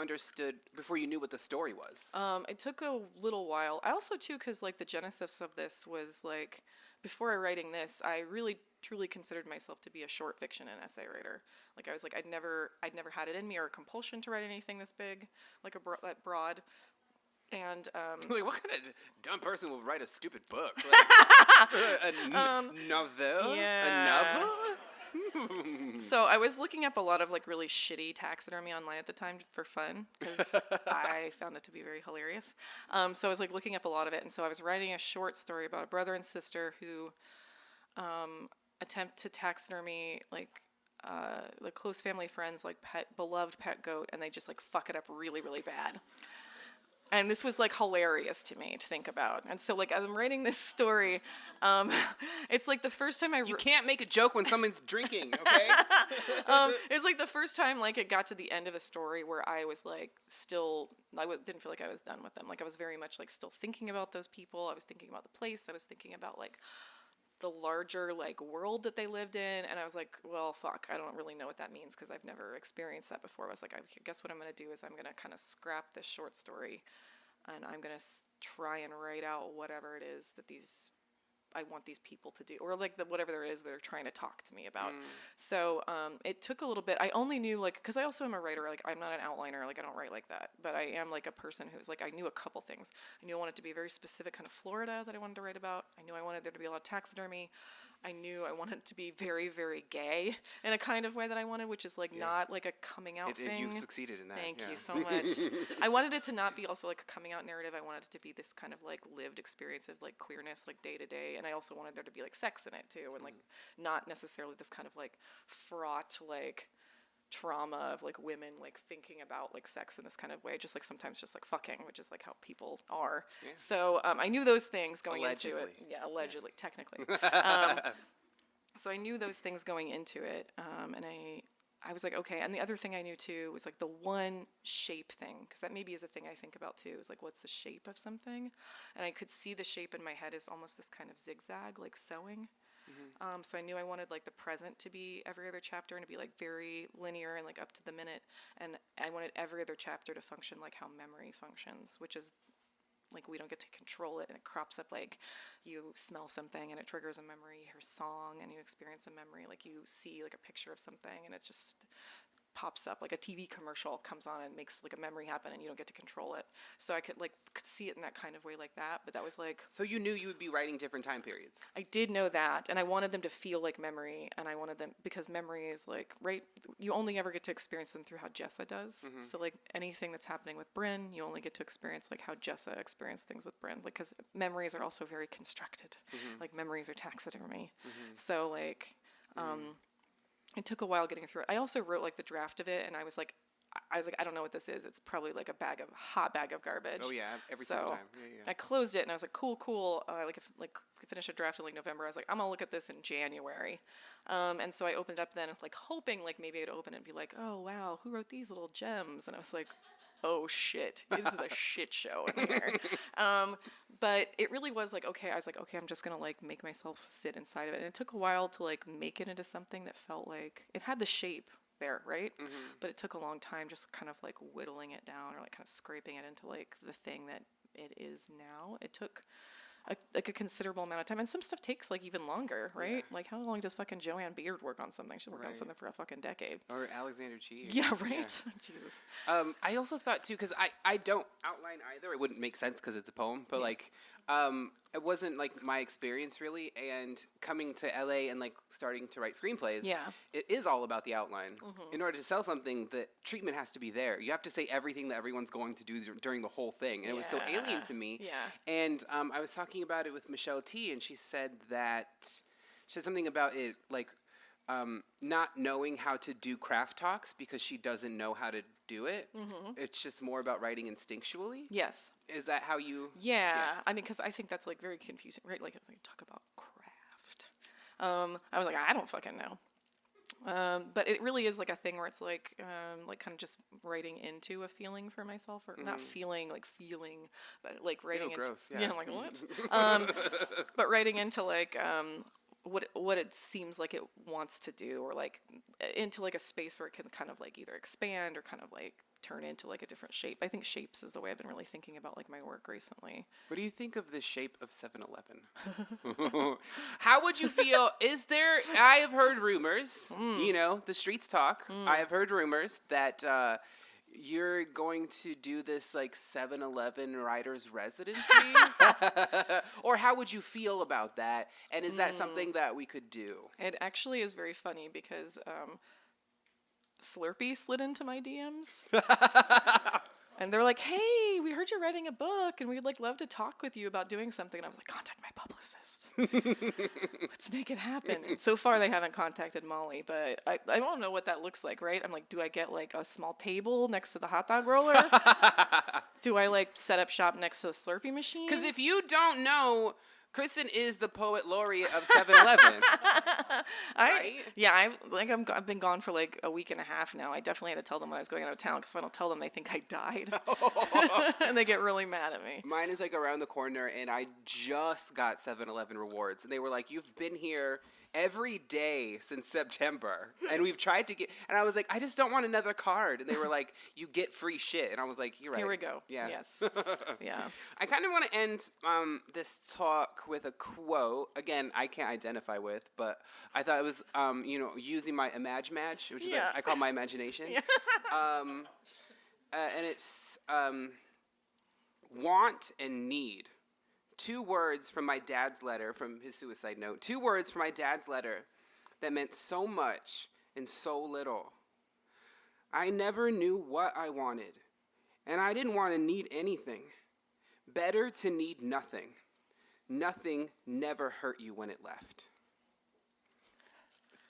knew what the story was? it took a little while. I also too, because like the genesis of this was like, before writing this, I really truly considered myself to be a short fiction and essay writer. Like I was like, I'd never had it in me or a compulsion to write anything this big, like that broad. And like, what kind of dumb person will write a stupid book? Like, a novel? Yeah. A novel? So I was looking up a lot of like really shitty taxidermy online at the time for fun because I found it to be very hilarious. So I was like looking up a lot of it, and so I was writing a short story about a brother and sister who attempt to taxidermy like close family friends, like beloved pet goat, and they just like fuck it up really, really bad. And this was like hilarious to me to think about. And so like as I'm writing this story, it's like the first time You can't make a joke when someone's drinking, okay? It was like the first time like it got to the end of a story where I was like didn't feel like I was done with them. Like I was very much like still thinking about those people. I was thinking about the place. I was thinking about like the larger like world that they lived in, and I was like, well, fuck, I don't really know what that means because I've never experienced that before. I was like, I guess what I'm going to do is I'm going to kind of scrap this short story, and I'm going to try and write out whatever it is that I want these people to do, or like whatever there is they're trying to talk to me about. So it took a little bit. I only knew like, because I also am a writer, like I'm not an outliner, like I don't write like that, but I am like a person who's like, I knew a couple things. I knew I wanted to be a very specific kind of Florida that I wanted to write about. I knew I wanted there to be a lot of taxidermy. I knew I wanted it to be very, very gay in a kind of way that I wanted, which is like not like a coming out thing. You've succeeded in that. Thank you so much. I wanted it to not be also like a coming out narrative. I wanted it to be this kind of like lived experience of like queerness, like day to day. And I also wanted there to be like sex in it too. And like not necessarily this kind of like fraught like trauma of like women like thinking about like sex in this kind of way, just like sometimes just like fucking, which is like how people are. So I knew those things going into it. Allegedly, technically. So I knew those things going into it, and I was like, okay. And the other thing I knew too was like the one shape thing, because that maybe is a thing I think about too, is like what's the shape of something, and I could see the shape in my head as almost this kind of zigzag, like sewing. So I knew I wanted like the present to be every other chapter and to be like very linear and like up to the minute, and I wanted every other chapter to function like how memory functions, which is like we don't get to control it, and it crops up like you smell something and it triggers a memory, you hear a song and you experience a memory, like you see like a picture of something and it's just pops up, like a TV commercial comes on and makes like a memory happen, and you don't get to control it. So I could see it in that kind of way like that. But that was like. So you knew you would be writing different time periods. I did know that, and I wanted them to feel like memory, and I wanted them because memory is like you only ever get to experience them through how Jessa does. So like anything that's happening with Brynn, you only get to experience like how Jessa experienced things with Brynn, like because memories are also very constructed. Like memories are taxidermy. So like. It took a while getting through it. I also wrote like the draft of it, and I was like, I don't know what this is. It's probably like a hot bag of garbage. Oh yeah, every single time. Yeah. I closed it, and I was like, cool. Finish a draft in like November. I was like, I'm gonna look at this in January, and so I opened it up then, like hoping like maybe I'd open it and be like, oh wow, who wrote these little gems? And I was like, oh shit, this is a shit show in here. But it really was like, okay, I'm just gonna like make myself sit inside of it. And it took a while to like make it into something that felt like it had the shape there, right? But it took a long time just kind of like whittling it down or like kind of scraping it into like the thing that it is now. It took a considerable amount of time, and some stuff takes like even longer, right? Yeah. Like how long does fucking Joanne Beard work on something? She worked on something for a fucking decade. Or Alexander Chee. Yeah, right. Yeah. Jesus. I also thought too, because I don't outline either. It wouldn't make sense because it's a poem, but like it wasn't like my experience really. And coming to LA and like starting to write screenplays, it is all about the outline. In order to sell something, the treatment has to be there. You have to say everything that everyone's going to do during the whole thing, and it was so alien to me. Yeah. And I was talking about it with Michelle T, and she said something about it like not knowing how to do craft talks because she doesn't know how to do it. It's just more about writing instinctually. Yes. Is that how you? Yeah. I mean, because I think that's like very confusing, right? Like if we talk about craft, I was like, I don't fucking know. But it really is like a thing where it's like kind of just writing into a feeling for myself, or not feeling, but like writing into. Gross. Yeah. Yeah. I'm like, what? But writing into like what it seems like it wants to do, or like into like a space where it can kind of like either expand or kind of like turn into like a different shape. I think shapes is the way I've been really thinking about like my work recently. What do you think of the shape of 7-Eleven? How would you feel? I have heard rumors, the streets talk. I have heard rumors that you're going to do this like 7-Eleven writer's residency? Or how would you feel about that? And is that something that we could do? It actually is very funny because Slurpee slid into my DMs. And they're like, hey, we heard you're writing a book and we'd like love to talk with you about doing something. And I was like, contact my publicist. Let's make it happen. And so far they haven't contacted Molly, but I don't know what that looks like, right? I'm like, do I get like a small table next to the hot dog roller? Do I like set up shop next to the Slurpee machine? Because if you don't know, Kristen is the poet laureate of 7-Eleven. Right? Yeah, I've been gone for like a week and a half now. I definitely had to tell them when I was going out of town, because if I don't tell them, they think I died. And they get really mad at me. Mine is like around the corner, and I just got 7-Eleven rewards. And they were like, you've been here every day since September, and we've tried to get, and I was like, I just don't want another card. And they were like, you get free shit. And I was like, you're right. Here we go. Yeah. Yes. Yeah. I kind of want to end this talk with a quote. Again, I can't identify with, but I thought it was, using my imag-match, which is like, I call my imagination. Yeah. And it's want and need. 2 words from my dad's letter, from his suicide note. 2 words from my dad's letter that meant so much and so little. I never knew what I wanted, and I didn't want to need anything. Better to need nothing. Nothing never hurt you when it left.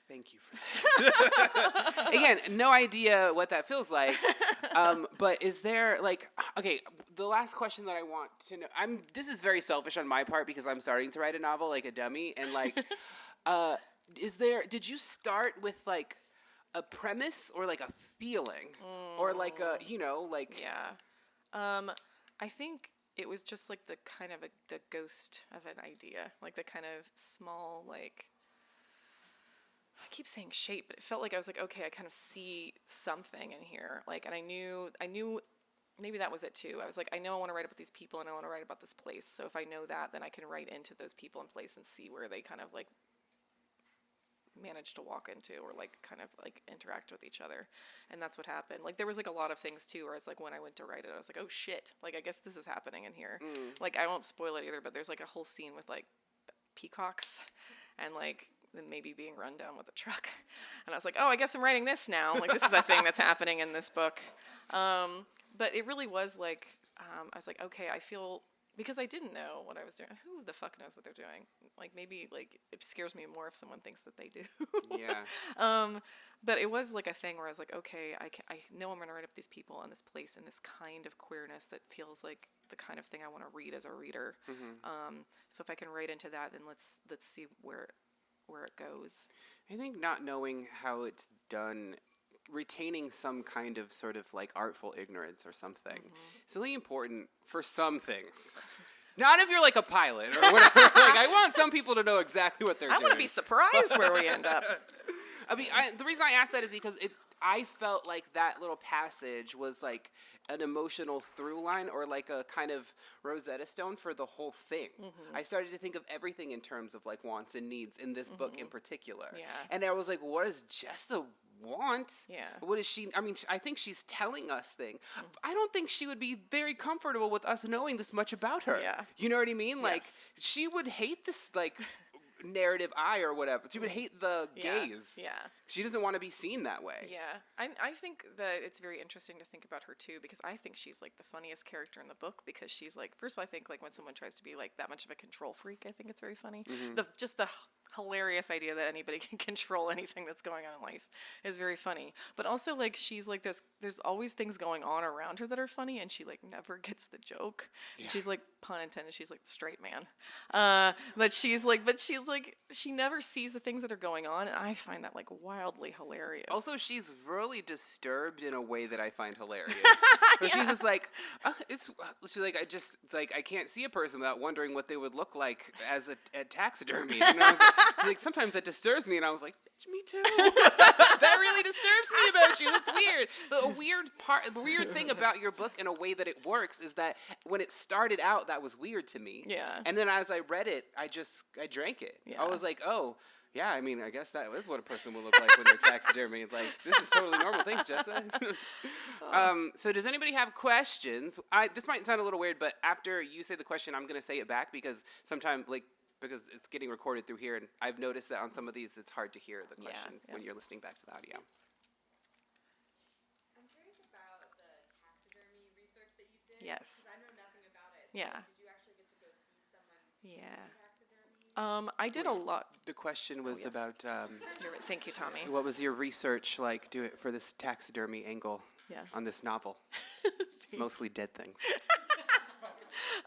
Thank you for that. Again, no idea what that feels like. But is there the last question that I want to know, this is very selfish on my part because I'm starting to write a novel like a dummy, and did you start with like a premise or like a feeling or like a, Yeah. I think it was just like the kind of the ghost of an idea, like the kind of small, like, I keep saying shape, but it felt like I was like, okay, I kind of see something in here. Like, and I knew maybe that was it too. I was like, I know I want to write about these people and I want to write about this place. So if I know that, then I can write into those people and place and see where they kind of like manage to walk into or like kind of like interact with each other. And that's what happened. Like there was like a lot of things too where it's like when I went to write it, I was like, oh shit, like I guess this is happening in here. Like I won't spoil it either, but there's like a whole scene with like peacocks and like then maybe being run down with a truck. And I was like, oh, I guess I'm writing this now. Like this is a thing that's happening in this book. But it really was like, I was like, okay, I feel, because I didn't know what I was doing. Who the fuck knows what they're doing? Like maybe like it scares me more if someone thinks that they do. Yeah. But it was like a thing where I was like, okay, I know I'm gonna write up these people in this place in this kind of queerness that feels like the kind of thing I want to read as a reader. So if I can write into that, then let's see where it goes. I think not knowing how it's done, retaining some kind of sort of like artful ignorance or something, it's really important for some things. Not if you're like a pilot or whatever. Like I want some people to know exactly what they're doing. I want to be surprised where we end up. I mean, the reason I asked that is because I felt like that little passage was like an emotional through line or like a kind of Rosetta Stone for the whole thing. I started to think of everything in terms of like wants and needs in this book in particular. Yeah. And I was like, what does Jessa want? Yeah. What is she? I mean, I think she's telling us things. I don't think she would be very comfortable with us knowing this much about her. Yeah. You know what I mean? Like she would hate this like narrative eye or whatever. She would hate the gaze. Yeah. She doesn't want to be seen that way. Yeah. I think that it's very interesting to think about her too, because I think she's like the funniest character in the book, because she's like, first of all, I think like when someone tries to be like that much of a control freak, I think it's very funny. Just the hilarious idea that anybody can control anything that's going on in life is very funny. But also like she's like there's always things going on around her that are funny, and she like never gets the joke. Yeah. She's like, pun intended, she's like the straight man. But she's like she never sees the things that are going on, and I find that like wildly hilarious. Also, she's really disturbed in a way that I find hilarious. So she's just like, she's like, I can't see a person without wondering what they would look like as a taxidermy. And I was like, sometimes that disturbs me, and I was like, me too. That really disturbs me about you. That's weird. But a weird thing about your book in a way that it works is that when it started out, that was weird to me. Yeah. And then as I read it, I drank it. Yeah. I was like, oh, yeah, I mean, I guess that is what a person will look like when they're taxidermy. Like, this is totally normal. Thanks, Jessa. So does anybody have questions? This might sound a little weird, but after you say the question, I'm going to say it back, because sometimes, because it's getting recorded through here, and I've noticed that on some of these, it's hard to hear the question when you're listening back to the audio. I'm curious about the taxidermy research that you did. Yes. Because I know nothing about it. So yeah. Did you actually get to go see someone do taxidermy? I did a lot. The question was about... thank you, Tommy. What was your research like for this taxidermy angle on this novel? Mostly dead things.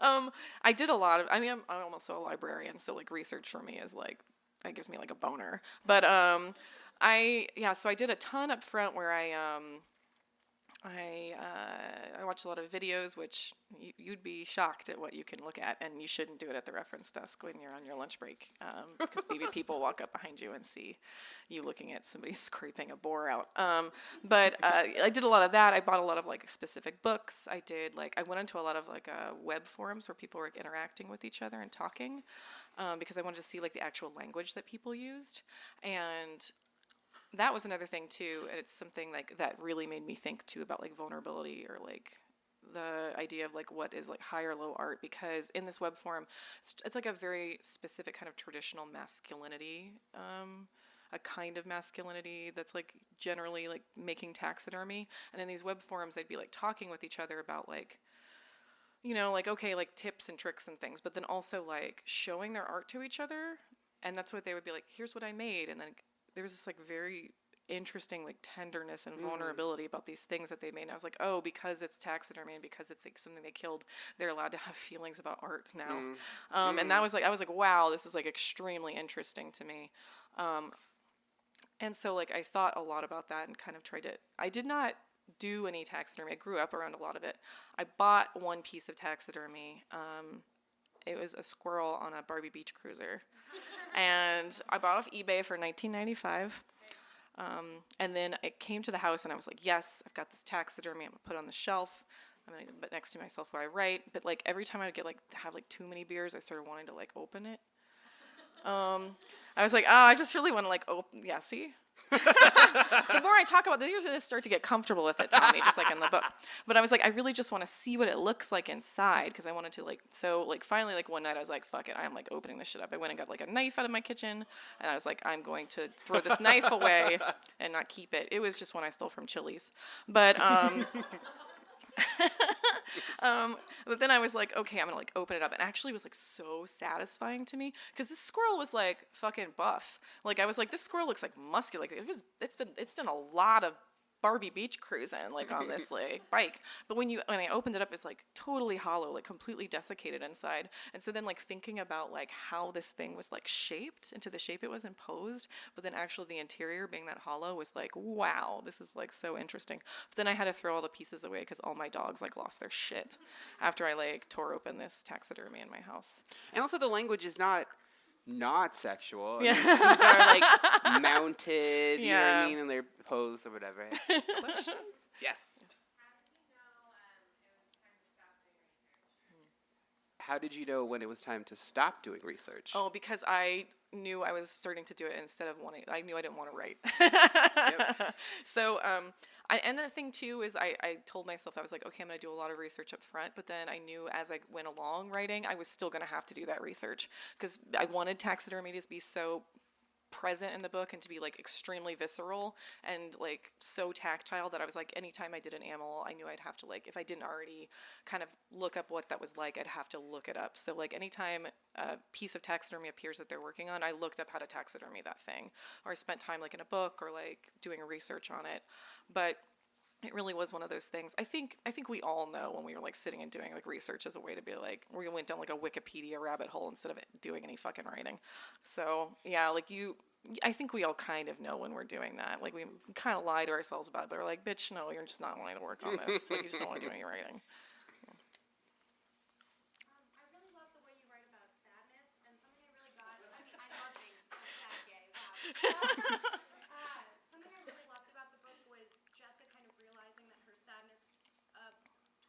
I did a lot of, I'm also a librarian, so like research for me is like, that gives me like a boner. But so I did a ton up front where I watched a lot of videos, which you'd be shocked at what you can look at, and you shouldn't do it at the reference desk when you're on your lunch break, because maybe people walk up behind you and see you looking at somebody scraping a boar out. But I did a lot of that. I bought a lot of like specific books. I went into a lot of like web forums where people were interacting with each other and talking, because I wanted to see like the actual language that people used. And that was another thing too, and it's something like that really made me think too about like vulnerability, or like the idea of like what is like high or low art, because in this web forum it's like a very specific kind of traditional masculinity, a kind of masculinity that's like generally like making taxidermy. And in these web forums they'd be like talking with each other about like, you know, like okay, like tips and tricks and things, but then also like showing their art to each other. And that's what they would be like, here's what I made, and then there was this like very interesting like tenderness and vulnerability about these things that they made. And I was like, oh, because it's taxidermy and because it's like something they killed, they're allowed to have feelings about art now. And that was like, I was like, wow, this is like extremely interesting to me. And so like I thought a lot about that and kind of I did not do any taxidermy. I grew up around a lot of it. I bought one piece of taxidermy. It was a squirrel on a Barbie beach cruiser. And I bought off eBay for $19.95. And then it came to the house and I was like, yes, I've got this taxidermy. I'm going to put it on the shelf. I'm going to put it next to myself where I write. But like every time I would have like too many beers, I started wanting to like open it. I was like, oh, I just really want to like open. Yeah, see. The more I talk about it, you're going to start to get comfortable with it, Tommy, just like in the book. But I was like, I really just want to see what it looks like inside because I wanted to like, so like finally like one night I was like, fuck it, I'm like opening this shit up. I went and got like a knife out of my kitchen and I was like, I'm going to throw this knife away and not keep it. It was just one I stole from Chili's. But but then I was like, okay, I'm gonna like open it up, and actually it was like so satisfying to me because this squirrel was like fucking buff. Like I was like, this squirrel looks like muscular. Like it's done a lot of Barbie Beach cruising like on this like bike. But when I opened it up, it's like totally hollow, like completely desiccated inside. And so then like thinking about like how this thing was like shaped into the shape it was imposed, but then actually the interior being that hollow was like, wow, this is like so interesting. So then I had to throw all the pieces away because all my dogs like lost their shit after I like tore open this taxidermy in my house. And also the language is not sexual. Yeah. I mean, these are like mounted, you know what I mean, and they're posed or whatever. Questions? Yes. How did you know when it was time to stop doing research? Oh, because I knew I was starting to do it instead of wanting. I knew I didn't want to write. Yep. So, and the thing too is I told myself I was like, okay, I'm going to do a lot of research up front, but then I knew as I went along writing, I was still going to have to do that research because I wanted taxidermy to be so present in the book and to be like extremely visceral and like so tactile that I was like, anytime I did an animal, I knew I'd have to like, if I didn't already kind of look up what that was like, I'd have to look it up. So like anytime a piece of taxidermy appears that they're working on, I looked up how to taxidermy that thing, or I spent time like in a book or like doing a research on it. But it really was one of those things. I think we all know when we were like sitting and doing like research as a way to be like, we went down like a Wikipedia rabbit hole instead of doing any fucking writing. So yeah, like I think we all kind of know when we're doing that. Like we kind of lie to ourselves about it, but we're like, bitch, no, you're just not wanting to work on this. Like you just don't want to do any writing. I really love the way you write about sadness, and something I really got. I mean, I love being sad gay. Wow. Something I really loved about the book was Jessa kind of realizing that her sadness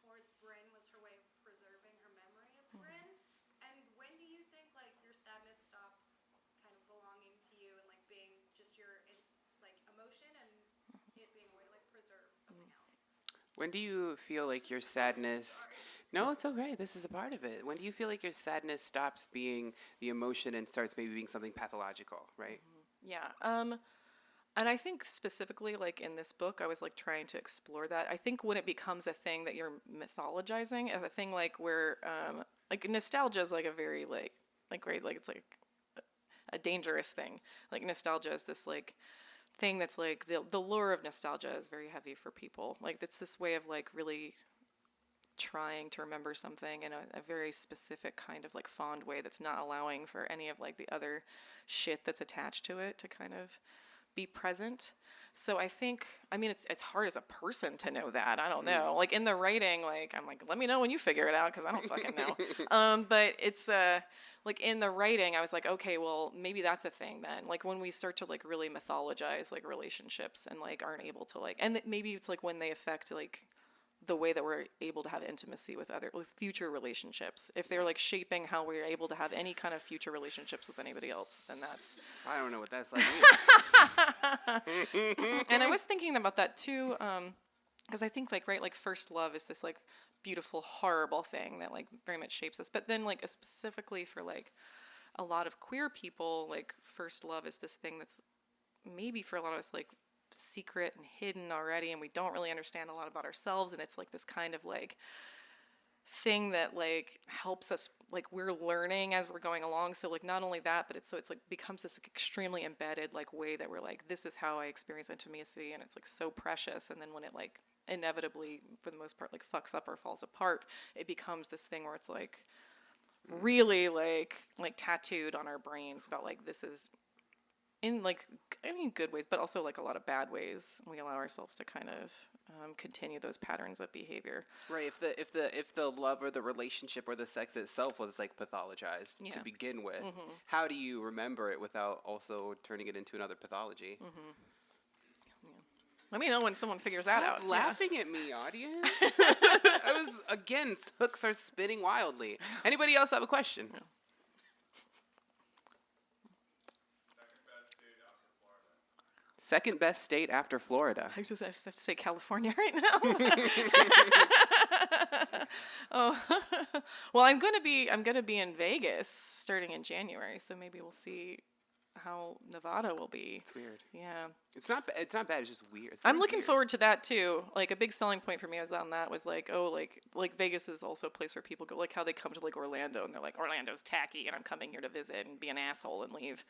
towards Brynn was her way of preserving her memory of Brynn. And when do you think like your sadness stops kind of belonging to you and like being just your like emotion and it being a way to like preserve something else? When do you feel like your sadness... No, it's okay. This is a part of it. When do you feel like your sadness stops being the emotion and starts maybe being something pathological, right? Yeah. And I think specifically like in this book, I was like trying to explore that. I think when it becomes a thing that you're mythologizing, a thing like where like nostalgia is like a very like great, like it's like a dangerous thing. Like nostalgia is this like thing that's like the lure of nostalgia is very heavy for people. Like it's this way of like really trying to remember something in a very specific kind of like fond way that's not allowing for any of like the other shit that's attached to it to kind of be present. So I think, I mean, it's hard as a person to know that. I don't know. Like in the writing, like I'm like, let me know when you figure it out because I don't fucking know. But it's like in the writing, I was like, okay, well maybe that's a thing then. Like when we start to like really mythologize like relationships and like aren't able to like, and maybe it's like when they affect like the way that we're able to have intimacy with future relationships. If they're like shaping how we're able to have any kind of future relationships with anybody else, then that's... I don't know what that's like either. And I was thinking about that too, because I think like, right, like first love is this like beautiful, horrible thing that like very much shapes us. But then like specifically for like a lot of queer people, like first love is this thing that's maybe for a lot of us like secret and hidden already, and we don't really understand a lot about ourselves, and it's like this kind of like thing that like helps us, like we're learning as we're going along. So like not only that, but it's like becomes this extremely embedded like way that we're like, this is how I experience intimacy, and it's like so precious. And then when it like inevitably for the most part like fucks up or falls apart, it becomes this thing where it's like really like tattooed on our brains about like this is in like, I mean, good ways, but also like a lot of bad ways. We allow ourselves to kind of continue those patterns of behavior. Right. If the love or the relationship or the sex itself was like pathologized to begin with, how do you remember it without also turning it into another pathology? Let me know when someone figures that out. Stop laughing at me, audience. Hooks are spinning wildly. Anybody else have a question? Sorry, Second best state after Florida. I just have to say California right now. Oh, well, I'm gonna be in Vegas starting in January, so maybe we'll see how Nevada will be. It's weird. Yeah. It's not bad. It's just weird. I'm looking forward to that too. Like a big selling point for me was on that was like, oh, like Vegas is also a place where people go, like how they come to like Orlando and they're like, Orlando's tacky and I'm coming here to visit and be an asshole and leave.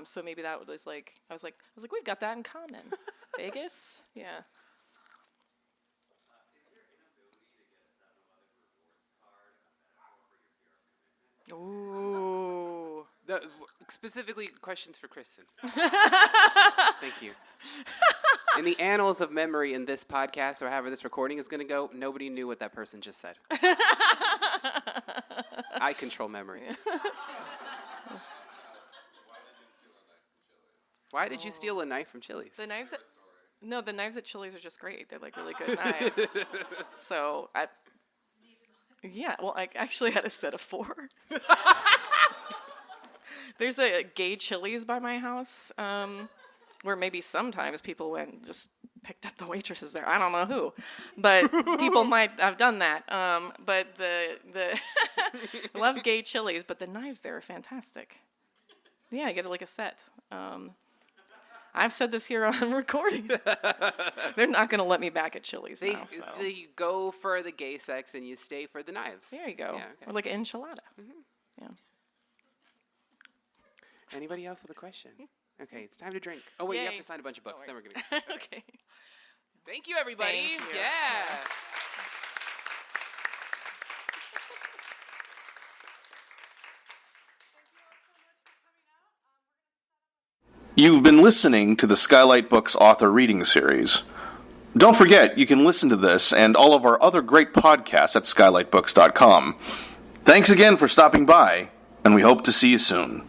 So maybe that was like, I was like, we've got that in common. Vegas, yeah. Ooh. Specifically, questions for Kristen. Thank you. In the annals of memory in this podcast, or however this recording is going to go, nobody knew what that person just said. I control memory. Why did you steal a knife from Chili's? The knives at Chili's are just great. They're like really good knives. So I actually had a set of 4. There's a gay Chili's by my house, where maybe sometimes people went and just picked up the waitresses there. I don't know who, but people might have done that. But the I love gay Chili's, but the knives there are fantastic. Yeah, I get like a set. I've said this here on recording. They're not going to let me back at Chili's now. So. They go for the gay sex and you stay for the knives. There you go. Yeah, okay. Or like an enchilada. Mm-hmm. Yeah. Anybody else with a question? Okay, it's time to drink. Oh, wait, Yay. You have to sign a bunch of books. Then we're going to go. Okay. Thank you, everybody. Thank you. Yeah. You've been listening to the Skylight Books author reading series. Don't forget, you can listen to this and all of our other great podcasts at skylightbooks.com. Thanks again for stopping by, and we hope to see you soon.